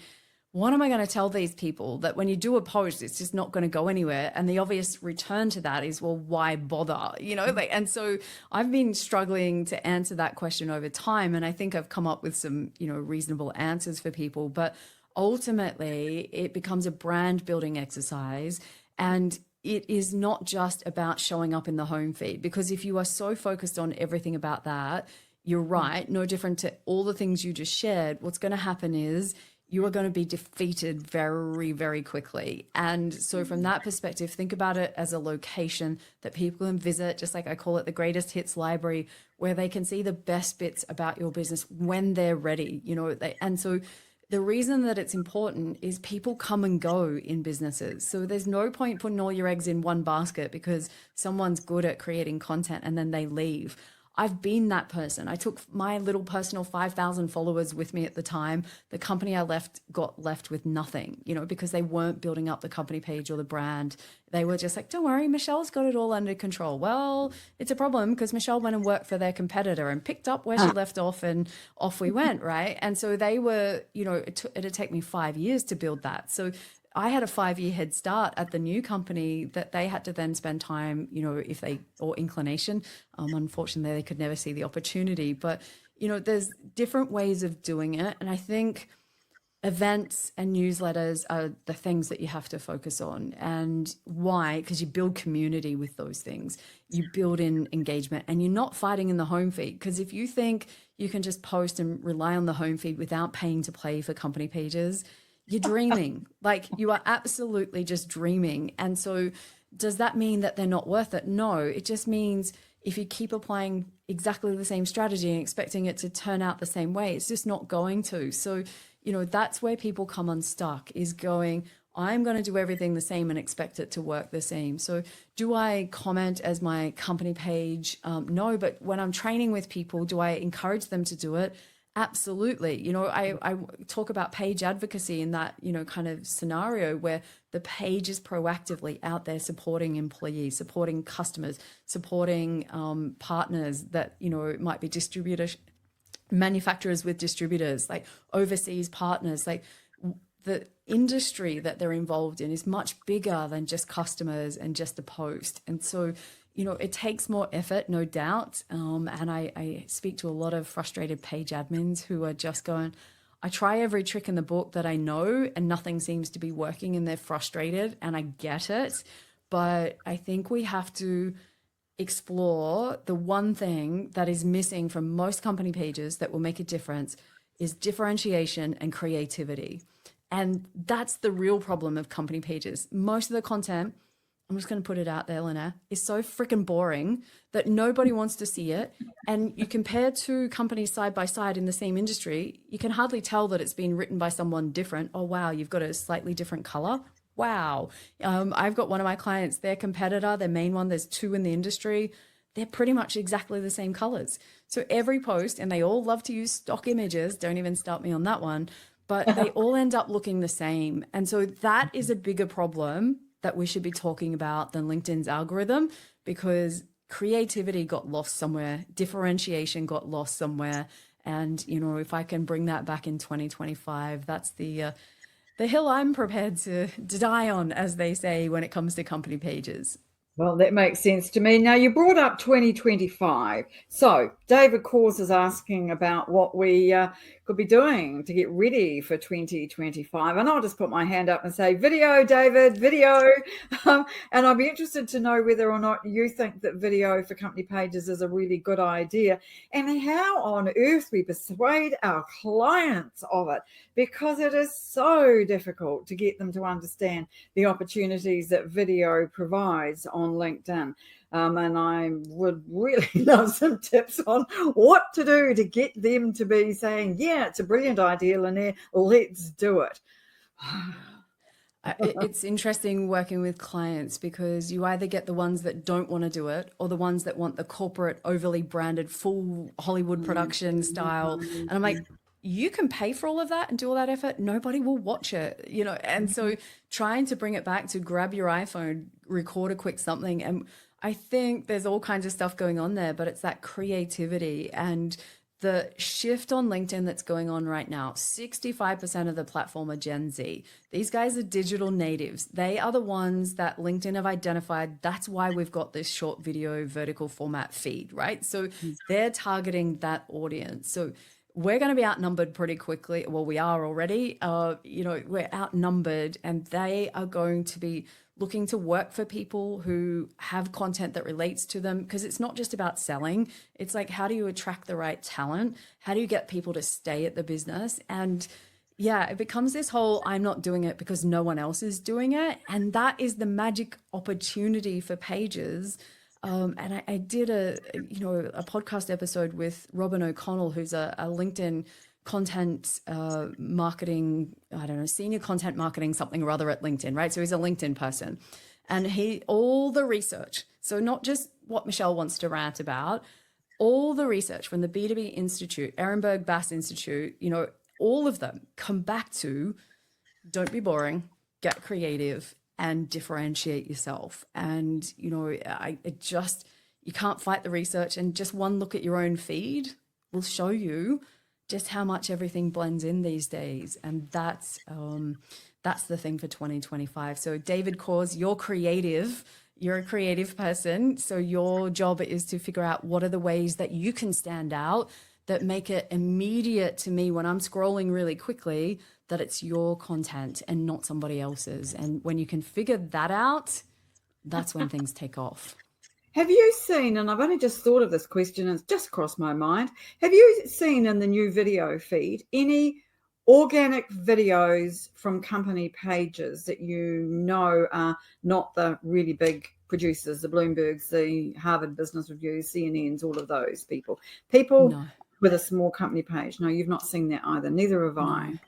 what am I going to tell these people that when you do a post, it's just not going to go anywhere? And the obvious return to that is, well, why bother? And so I've been struggling to answer that question over time. And I think I've come up with some, reasonable answers for people. But ultimately, it becomes a brand building exercise. And it is not just about showing up in the home feed, because if you are so focused on everything about that, you're right, no different to all the things you just shared. What's going to happen is you are going to be defeated very, very quickly. And so from that perspective, think about it as a location that people can visit, just like I call it the greatest hits library, where they can see the best bits about your business when they're ready, and so the reason that it's important is people come and go in businesses. So there's no point putting all your eggs in one basket because someone's good at creating content and then they leave. I've been that person. I took my little personal 5,000 followers with me at the time. The company I left got left with nothing, because they weren't building up the company page or the brand. They were just like, don't worry, Michelle's got it all under control. Well, it's a problem because Michelle went and worked for their competitor and picked up where she left off, and off we went, right? And so they were, it'd take me 5 years to build that. So I had a 5-year head start at the new company that they had to then spend time, or inclination. Unfortunately, they could never see the opportunity. But, there's different ways of doing it. And I think events and newsletters are the things that you have to focus on. And why? Because you build community with those things. You build in engagement, and you're not fighting in the home feed. Because if you think you can just post and rely on the home feed without paying to play for company pages, you're dreaming. Like, you are absolutely just dreaming. And so does that mean that they're not worth it? No, it just means if you keep applying exactly the same strategy and expecting it to turn out the same way, it's just not going to. So, that's where people come unstuck, is going, I'm going to do everything the same and expect it to work the same. So do I comment as my company page? No, but when I'm training with people, do I encourage them to do it? Absolutely. I talk about page advocacy in that, kind of scenario where the page is proactively out there supporting employees, supporting customers, supporting partners that, it might be distributors, manufacturers with distributors, like overseas partners. Like, the industry that they're involved in is much bigger than just customers and just the post. And so, it takes more effort, no doubt. And I speak to a lot of frustrated page admins who are just going, I try every trick in the book that I know and nothing seems to be working, and they're frustrated, and I get it. But I think we have to explore the one thing that is missing from most company pages that will make a difference is differentiation and creativity. And that's the real problem of company pages. Most of the content, I'm just going to put it out there, Lynnaire, is so freaking boring that nobody wants to see it. And you compare two companies side by side in the same industry, you can hardly tell that it's been written by someone different. Oh, wow, you've got a slightly different color. Wow. I've got one of my clients, their competitor, their main one, there's two in the industry. They're pretty much exactly the same colors. So every post, and they all love to use stock images, don't even start me on that one, but they all end up looking the same. And so that is a bigger problem that we should be talking about than LinkedIn's algorithm, because creativity got lost somewhere, differentiation got lost somewhere. And, if I can bring that back in 2025, that's the hill I'm prepared to die on, as they say, when it comes to company pages. Well, that makes sense to me. Now, you brought up 2025. So David Cause is asking about what we could be doing to get ready for 2025. And I'll just put my hand up and say, video, David, video. And I'd be interested to know whether or not you think that video for company pages is a really good idea, and how on earth we persuade our clients of it, because it is so difficult to get them to understand the opportunities that video provides on LinkedIn. And I would really love some tips on what to do to get them to be saying, yeah, it's a brilliant idea, Lynnaire, let's do it. It's interesting working with clients, because you either get the ones that don't want to do it, or the ones that want the corporate, overly branded, full Hollywood production style. And I'm like, you can pay for all of that and do all that effort. Nobody will watch it, And so trying to bring it back to grab your iPhone, record a quick something. And I think there's all kinds of stuff going on there, but it's that creativity and the shift on LinkedIn that's going on right now. 65% of the platform are Gen Z. These guys are digital natives. They are the ones that LinkedIn have identified. That's why we've got this short video vertical format feed, right? So they're targeting that audience. So we're going to be outnumbered pretty quickly. Well, we are already. We're outnumbered, and they are going to be looking to work for people who have content that relates to them, because it's not just about selling. It's like, how do you attract the right talent? How do you get people to stay at the business? And yeah, it becomes this whole, I'm not doing it because no one else is doing it. And that is the magic opportunity for pages. And I did a podcast episode with Robin O'Connell, who's a LinkedIn content marketing, I don't know, senior content marketing something or other at LinkedIn, right? So he's a LinkedIn person. And all the research, so not just what Michelle wants to rant about, all the research from the B2B Institute, Ehrenberg Bass Institute, all of them come back to don't be boring, get creative and differentiate yourself. And, you can't fight the research, and just one look at your own feed will show you just how much everything blends in these days. And that's the thing for 2025. So David Kors, you're a creative person. So your job is to figure out what are the ways that you can stand out that make it immediate to me when I'm scrolling really quickly that it's your content and not somebody else's. And when you can figure that out, that's when things take off. Have you seen, and I've only just thought of this question, and it's just crossed my mind, have you seen in the new video feed any organic videos from company pages that are not the really big producers, the Bloombergs, the Harvard Business Review, CNNs, all of those people? No. With a small company page. No, you've not seen that either. Neither have I.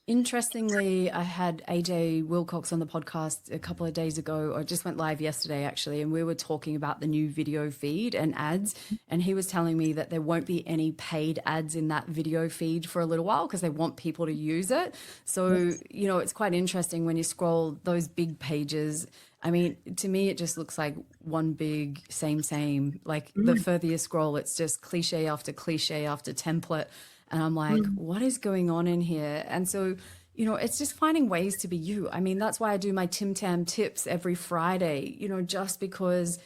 Interestingly, I had AJ Wilcox on the podcast a couple of days ago, or just went live yesterday actually, and we were talking about the new video feed and ads, and he was telling me that there won't be any paid ads in that video feed for a little while because they want people to use it. So, it's quite interesting when you scroll those big pages. I mean, to me, it just looks like one big same. Like the further you scroll, it's just cliche after template. And I'm like, what is going on in here? And so, it's just finding ways to be you. I mean, that's why I do my Tim Tam tips every Friday, just because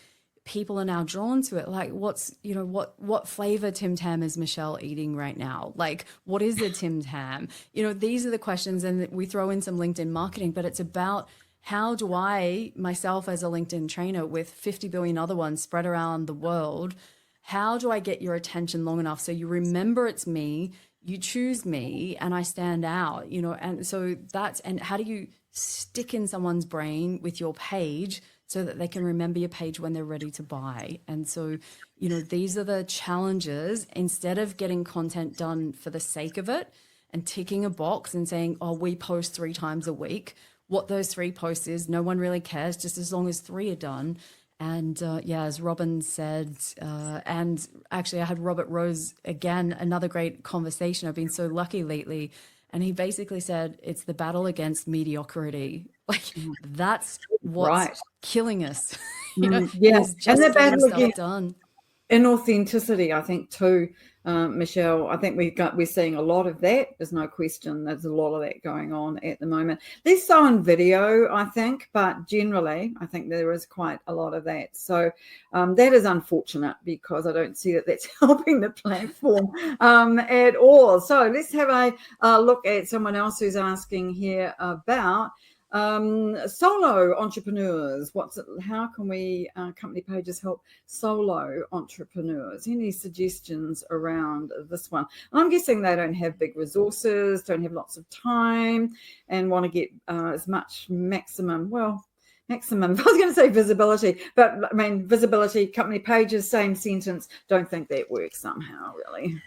people are now drawn to it. Like what flavor Tim Tam is Michelle eating right now? Like, what is a Tim Tam? These are the questions, and we throw in some LinkedIn marketing, but it's about how do I, myself as a LinkedIn trainer with 50 billion other ones spread around the world, how do I get your attention long enough so you remember it's me, you choose me, and I stand out, and so and how do you stick in someone's brain with your page so that they can remember your page when they're ready to buy? And so, these are the challenges. Instead of getting content done for the sake of it and ticking a box and saying, oh, we post 3 times a week, what those 3 posts is, no one really cares, just as long as 3 are done. And as Robin said, and actually I had Robert Rose again, another great conversation. I've been so lucky lately. And he basically said, it's the battle against mediocrity. Like that's what's killing us. Yes. Is just getting stuff done. Inauthenticity, I think too, Michelle. I think we're seeing a lot of that. There's no question. There's a lot of that going on at the moment. Less so in video, I think, but generally, I think there is quite a lot of that. So that is unfortunate because I don't see that that's helping the platform at all. So let's have a look at someone else who's asking here about solo entrepreneurs. How can we company pages help solo entrepreneurs? Any suggestions around this one? I'm guessing they don't have big resources, don't have lots of time, and want to get as much maximum. I was going to say visibility, but I mean visibility, company pages, same sentence. Don't think that works somehow, really.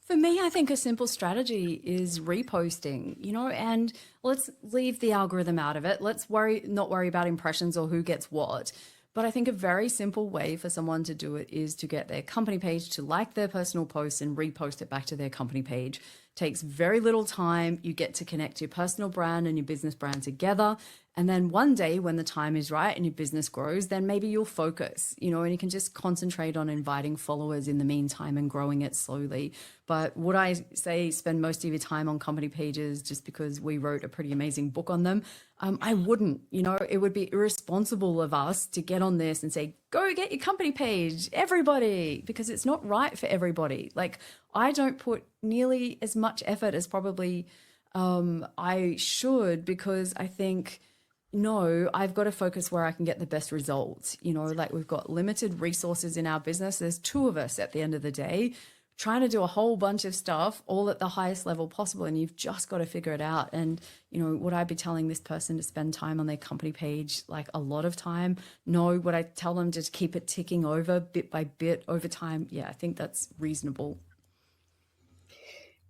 For me, I think a simple strategy is reposting, and let's leave the algorithm out of it. Let's not worry about impressions or who gets what. But I think a very simple way for someone to do it is to get their company page to like their personal post and repost it back to their company page. Takes very little time. You get to connect your personal brand and your business brand together. And then one day when the time is right and your business grows, then maybe you'll focus, and you can just concentrate on inviting followers in the meantime and growing it slowly. But would I say spend most of your time on company pages just because we wrote a pretty amazing book on them? I wouldn't. It would be irresponsible of us to get on this and say, go get your company page, everybody, because it's not right for everybody. Like I don't put nearly as much effort as probably I should, because I think, no, I've got to focus where I can get the best results. Like we've got limited resources in our business. There's 2 of us at the end of the day trying to do a whole bunch of stuff all at the highest level possible. And you've just got to figure it out. And, would I be telling this person to spend time on their company page, like a lot of time? No. Would I tell them to keep it ticking over bit by bit over time? Yeah, I think that's reasonable.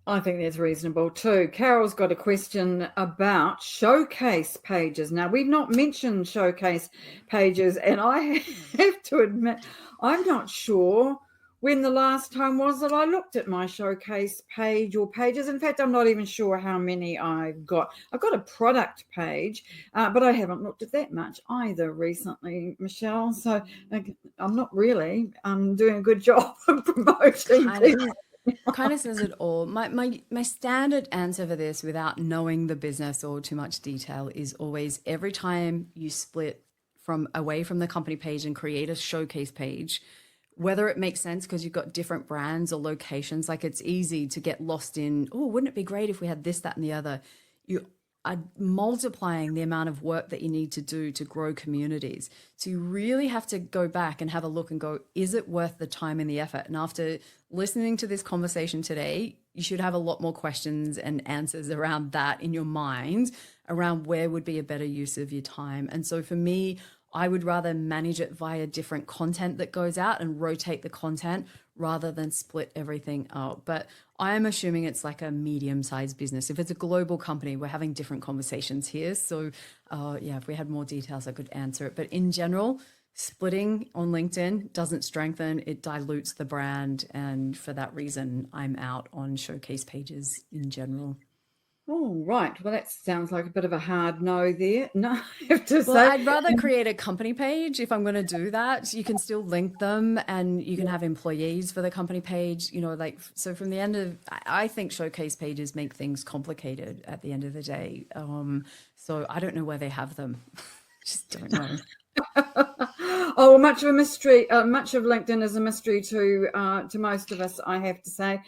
I think that's reasonable too. Carol's got a question about showcase pages. Now, we've not mentioned showcase pages, and I have to admit, I'm not sure when the last time was that I looked at my showcase page or pages. In fact, I'm not even sure how many I've got. I've got a product page, but I haven't looked at that much either recently, Michelle. So I'm not really doing a good job of promoting Kind people. of kind of says it all. My standard answer for this, without knowing the business or too much detail, is always every time you split from away from the company page and create a showcase page, whether it makes sense because you've got different brands or locations, like it's easy to get lost in, oh, wouldn't it be great if we had this, that, and the other? You are multiplying the amount of work that you need to do to grow communities. So you really have to go back and have a look and go, is it worth the time and the effort? And after listening to this conversation today, you should have a lot more questions and answers around that in your mind, around where would be a better use of your time. And so for me, I would rather manage it via different content that goes out and rotate the content rather than split everything up. But I am assuming it's like a medium-sized business. If it's a global company, we're having different conversations here. So yeah, if we had more details, I could answer it. But in general, splitting on LinkedIn doesn't strengthen, it dilutes the brand. And for that reason, I'm out on showcase pages in general. Oh, right. Well, that sounds like a bit of a hard no there. No, I have to Well, say. I'd rather create a company page if I'm going to do that. You can still link them and you can have employees for the company page, like, so from the end of, I think showcase pages make things complicated at the end of the day. So I don't know where they have them. Just don't know. Oh, much of a mystery. Much of LinkedIn is a mystery to most of us, I have to say.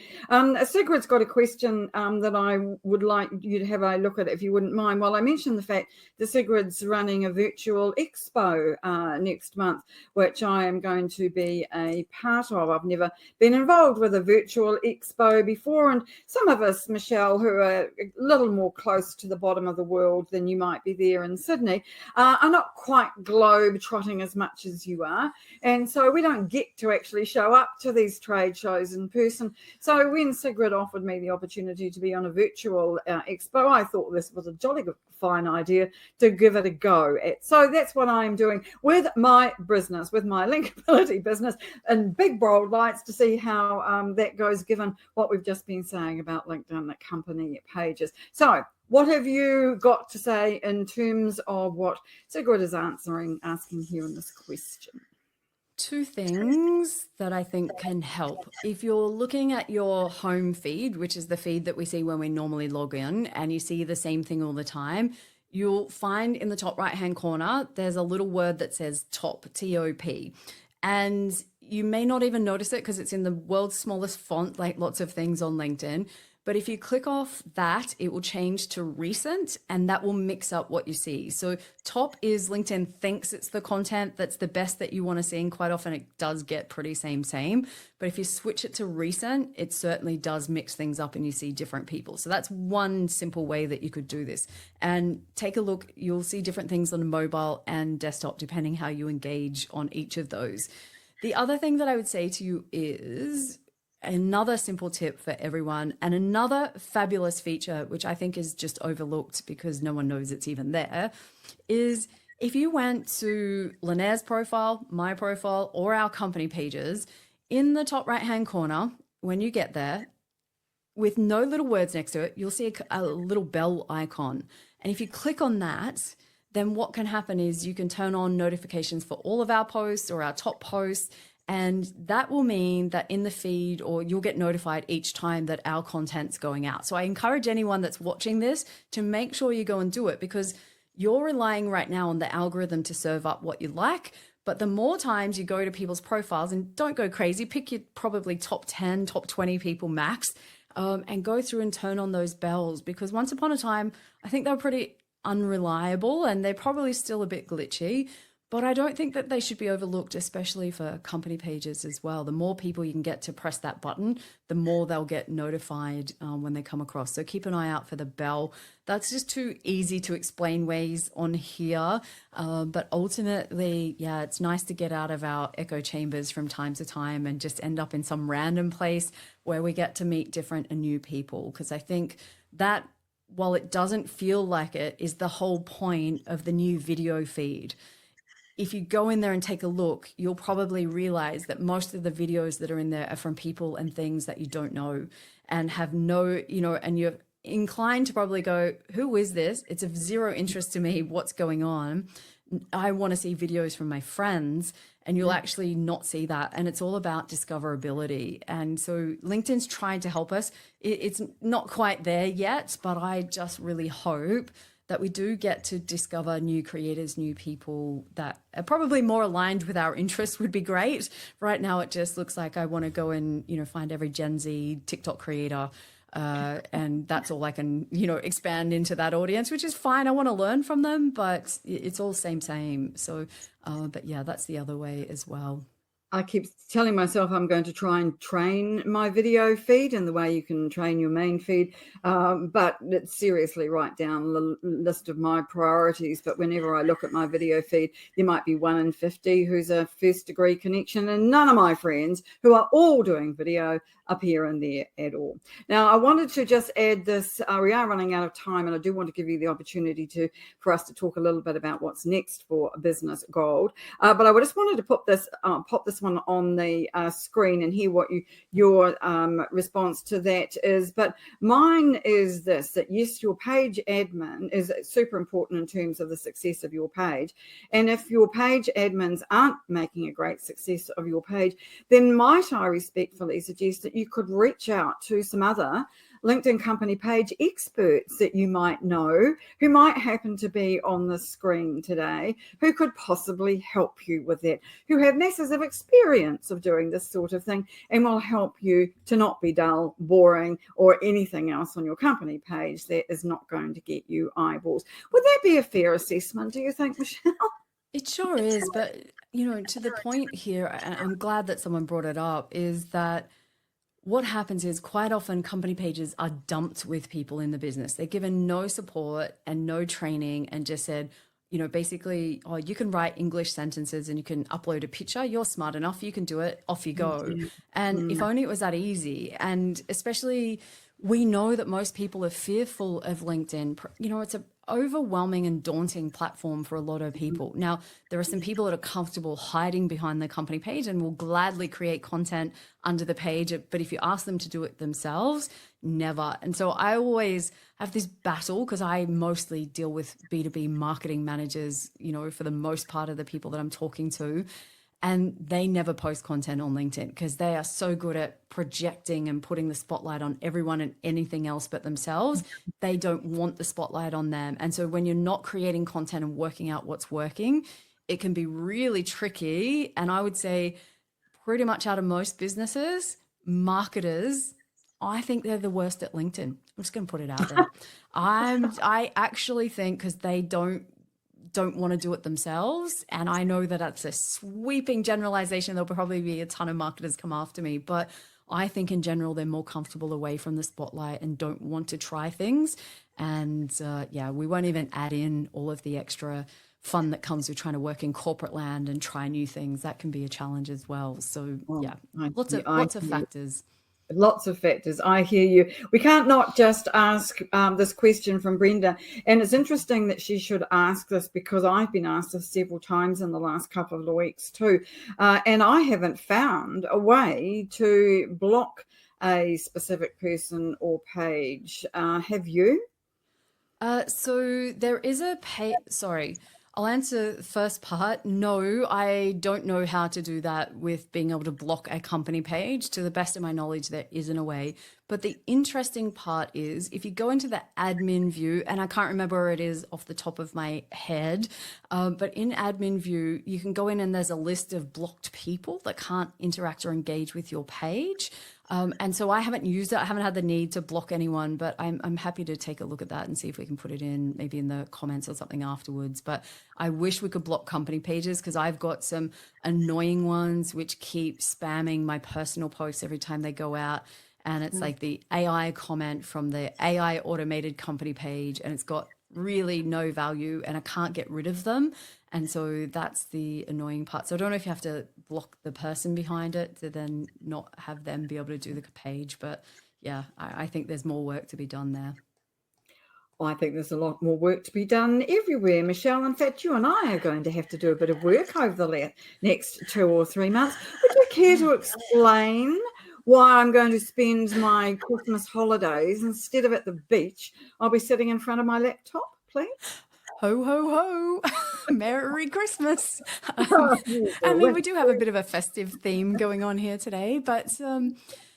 Sigrid's got a question that I would like you to have a look at, if you wouldn't mind. Well, I mentioned the fact that Sigrid's running a virtual expo next month, which I am going to be a part of. I've never been involved with a virtual expo before, and some of us, Michelle, who are a little more close to the bottom of the world than you might be there in Sydney, are not quite globe trotting as much as you are, and so we don't get to actually show up to these trade shows in person. So when Sigrid offered me the opportunity to be on a virtual expo, I thought this was a jolly good, fine idea to give it a go at. So that's what I'm doing with my business, with my Linkability business, in big bold lights, to see how that goes, given what we've just been saying about LinkedIn, the company pages. So what have you got to say in terms of what Sigrid is asking here in this question? Two things that I think can help. If you're looking at your home feed, which is the feed that we see when we normally log in, and you see the same thing all the time, you'll find in the top right-hand corner, there's a little word that says top, T-O-P. And you may not even notice it because it's in the world's smallest font, like lots of things on LinkedIn. But if you click off that, it will change to recent, and that will mix up what you see. So top is LinkedIn thinks it's the content that's the best that you want to see, and quite often it does get pretty same. But if you switch it to recent, it certainly does mix things up and you see different people. So that's one simple way that you could do this. And take a look, you'll see different things on mobile and desktop, depending how you engage on each of those. The other thing that I would say to you is, another simple tip for everyone, and another fabulous feature, which I think is just overlooked because no one knows it's even there, is if you went to Lynnaire's profile, my profile, or our company pages, in the top right-hand corner, when you get there, with no little words next to it, you'll see a little bell icon. And if you click on that, then what can happen is you can turn on notifications for all of our posts or our top posts. And that will mean that in the feed, or you'll get notified each time that our content's going out. So I encourage anyone that's watching this to make sure you go and do it, because you're relying right now on the algorithm to serve up what you like. But the more times you go to people's profiles, and don't go crazy, pick your probably top 10, top 20 people max, and go through and turn on those bells, because once upon a time, I think they were pretty unreliable and they're probably still a bit glitchy. But I don't think that they should be overlooked, especially for company pages as well. The more people you can get to press that button, the more they'll get notified when they come across. So keep an eye out for the bell. That's just too easy to explain ways on here. But ultimately, yeah, it's nice to get out of our echo chambers from time to time and just end up in some random place where we get to meet different and new people. Because I think that, while it doesn't feel like it, is the whole point of the new video feed. If you go in there and take a look, you'll probably realize that most of the videos that are in there are from people and things that you don't know and have no, and you're inclined to probably go, who is this? It's of zero interest to me. What's going on? I want to see videos from my friends, and you'll actually not see that. And it's all about discoverability. And so LinkedIn's trying to help us. It's not quite there yet, but I just really hope that we do get to discover new creators, new people that are probably more aligned with our interests would be great. Right now, it just looks like I want to go and, find every Gen Z TikTok creator. And that's all I can, expand into that audience, which is fine. I want to learn from them, but it's all same. So, but yeah, that's the other way as well. I keep telling myself I'm going to try and train my video feed in the way you can train your main feed, but it's seriously write down the list of my priorities. But whenever I look at my video feed, there might be 1 in 50 who's a first degree connection, and none of my friends who are all doing video appear in there at all. Now, I wanted to just add this. We are running out of time, and I do want to give you the opportunity for us to talk a little bit about what's next for Business Gold. But I just wanted to pop this one on the screen and hear what your response to that is. But mine is this: that yes, your page admin is super important in terms of the success of your page. And if your page admins aren't making a great success of your page, then might I respectfully suggest that you could reach out to some other LinkedIn company page experts that you might know, who might happen to be on the screen today, who could possibly help you with that, who have masses of experience of doing this sort of thing and will help you to not be dull, boring, or anything else on your company page that is not going to get you eyeballs. Would that be a fair assessment, do you think, Michelle? It sure is. But, to the point here, and I'm glad that someone brought it up, is that what happens is quite often company pages are dumped with people in the business. They're given no support and no training and just said, basically, oh, you can write English sentences and you can upload a picture. You're smart enough. You can do it. Off you go. And if only it was that easy. And especially, we know that most people are fearful of LinkedIn. It's a overwhelming and daunting platform for a lot of people. Now, there are some people that are comfortable hiding behind the company page and will gladly create content under the page. But if you ask them to do it themselves, never. And so I always have this battle, because I mostly deal with B2B marketing managers, for the most part of the people that I'm talking to. And they never post content on LinkedIn because they are so good at projecting and putting the spotlight on everyone and anything else but themselves. They don't want the spotlight on them. And so when you're not creating content and working out what's working, it can be really tricky. And I would say pretty much out of most businesses, marketers, I think they're the worst at LinkedIn. I'm just going to put it out there. I actually think, because they don't want to do it themselves. And I know that that's a sweeping generalization. There'll probably be a ton of marketers come after me, but I think in general, they're more comfortable away from the spotlight and don't want to try things. And we won't even add in all of the extra fun that comes with trying to work in corporate land and try new things. That can be a challenge as well. So lots of factors. Lots of factors. I hear you. We can't not just ask this question from Brenda. And it's interesting that she should ask this, because I've been asked this several times in the last couple of weeks too. And I haven't found a way to block a specific person or page. Have you? So there is a I'll answer the first part. No, I don't know how to do that with being able to block a company page. To the best of my knowledge, there isn't a way. But the interesting part is, if you go into the admin view, and I can't remember where it is off the top of my head, but in admin view, you can go in and there's a list of blocked people that can't interact or engage with your page. And so I haven't used it. I haven't had the need to block anyone, but I'm happy to take a look at that and see if we can put it in maybe in the comments or something afterwards. But I wish we could block company pages because I've got some annoying ones which keep spamming my personal posts every time they go out. And it's like the AI comment from the AI automated company page, and it's got really no value and I can't get rid of them. And so that's the annoying part. So I don't know if you have to block the person behind it to then not have them be able to do the page. But yeah, I think there's more work to be done there. I think there's a lot more work to be done everywhere, Michelle. In fact, you and I are going to have to do a bit of work over the next 2 or 3 months. Would you care to explain why I'm going to spend my Christmas holidays instead of at the beach? I'll be sitting in front of my laptop, please. Ho, ho, ho. Merry Christmas. I mean, we do have a bit of a festive theme going on here today, but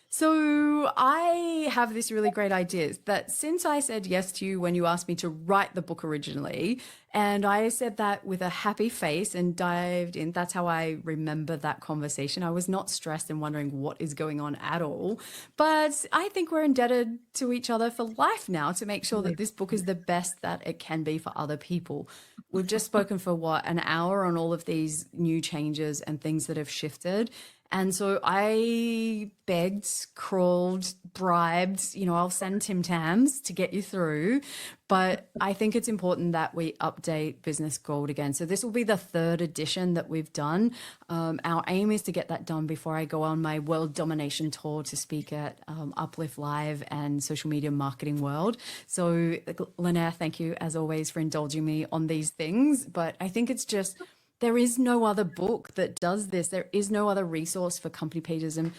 so I have this really great idea that since I said yes to you when you asked me to write the book originally, and I said that with a happy face and dived in, that's how I remember that conversation. I was not stressed and wondering what is going on at all. But I think we're indebted to each other for life now to make sure that this book is the best that it can be for other people. We've just spoken for an hour on all of these new changes and things that have shifted. And so I begged, crawled, bribed, I'll send Tim Tams to get you through. But I think it's important that we update Business Gold again. So this will be the 3rd edition that we've done. Our aim is to get that done before I go on my world domination tour to speak at Uplift Live and Social Media Marketing World. So Lynnaire, thank you as always for indulging me on these things. But I think it's just, there is no other book that does this. There is no other resource for company pages. And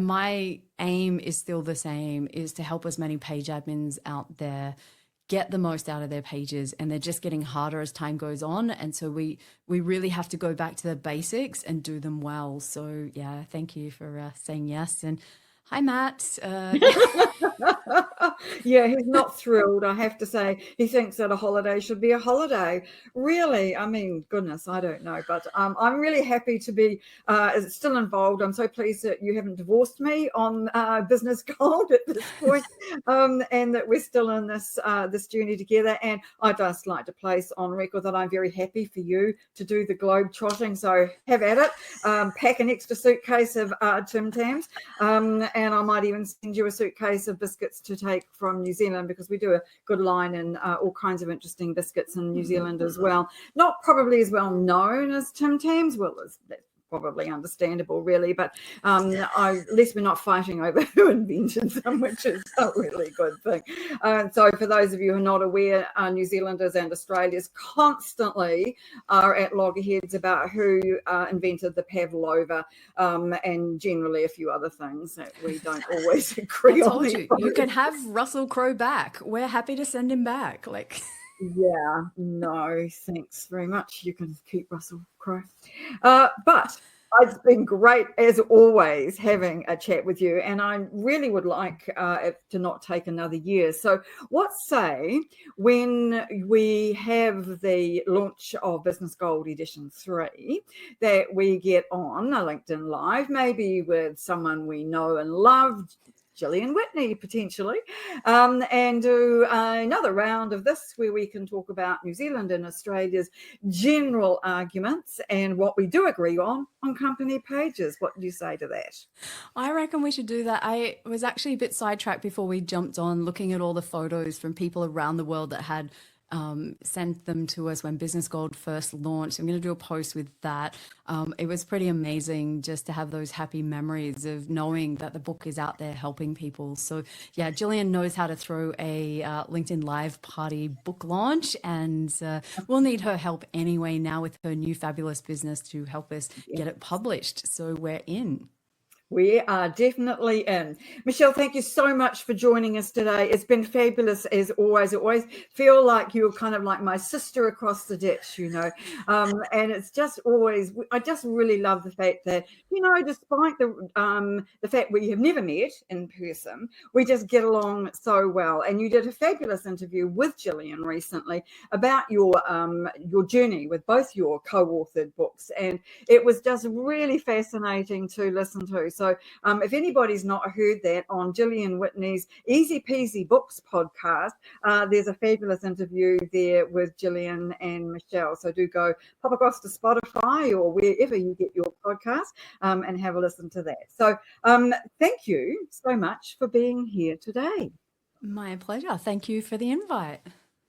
my aim is still the same, is to help as many page admins out there get the most out of their pages. And they're just getting harder as time goes on. And so we really have to go back to the basics and do them well. So yeah, thank you for saying yes. And hi, Matt. Yeah, he's not thrilled, I have to say. He thinks that a holiday should be a holiday. Really, I mean, goodness, I don't know. But I'm really happy to be still involved. I'm so pleased that you haven't divorced me on Business Gold at this point, and that we're still in this journey together. And I'd just like to place on record that I'm very happy for you to do the globe trotting. So have at it. Pack an extra suitcase of Tim Tams, and I might even send you a suitcase of biscuits to take from New Zealand, because we do a good line in all kinds of interesting biscuits in New Zealand as well. Not probably as well known as Tim Tams, well, that's probably understandable, really, but at least we're not fighting over who invented them, which is a really good thing. So for those of you who are not aware, New Zealanders and Australians constantly are at loggerheads about who invented the pavlova, and generally a few other things that we don't always agree on. You can have Russell Crowe back. We're happy to send him back. Yeah, no, thanks very much. You can keep Russell Crowe. But it's been great, as always, having a chat with you. And I really would like it to not take another year. So what say when we have the launch of Business Gold Edition 3, that we get on a LinkedIn Live, maybe with someone we know and love, Gillian Whitney potentially, and do another round of this where we can talk about New Zealand and Australia's general arguments and what we do agree on company pages. What do you say to that? I reckon we should do that. I was actually a bit sidetracked before we jumped on, looking at all the photos from people around the world that had sent them to us when Business Gold first launched. I'm going to do a post with that. It was pretty amazing just to have those happy memories of knowing that the book is out there helping people. So yeah, Gillian knows how to throw a LinkedIn Live party book launch, and we'll need her help anyway now with her new fabulous business to help us get it published. So we're in. We are definitely in. Michelle, thank you so much for joining us today. It's been fabulous as always. I always feel like you're kind of like my sister across the ditch, and it's just always, I just really love the fact that, despite the fact we have never met in person, we just get along so well. And you did a fabulous interview with Gillian recently about your journey with both your co-authored books. And it was just really fascinating to listen to. So if anybody's not heard that on Gillian Whitney's Easy Peasy Books podcast, there's a fabulous interview there with Gillian and Michelle. So do go pop across to Spotify or wherever you get your podcast and have a listen to that. So thank you so much for being here today. My pleasure. Thank you for the invite.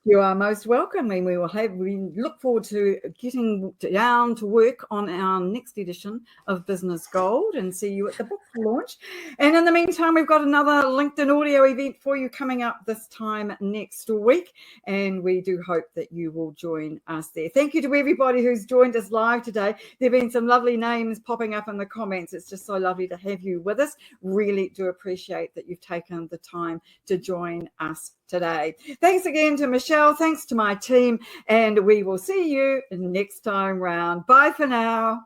You are most welcome, and we look forward to getting down to work on our next edition of Business Gold and see you at the book launch. And in the meantime, we've got another LinkedIn audio event for you coming up this time next week, and we do hope that you will join us there. Thank you to everybody who's joined us live today. There have been some lovely names popping up in the comments. It's just so lovely to have you with us. Really do appreciate that you've taken the time to join us today. Thanks again to Michelle. Thanks to my team. And we will see you next time round. Bye for now.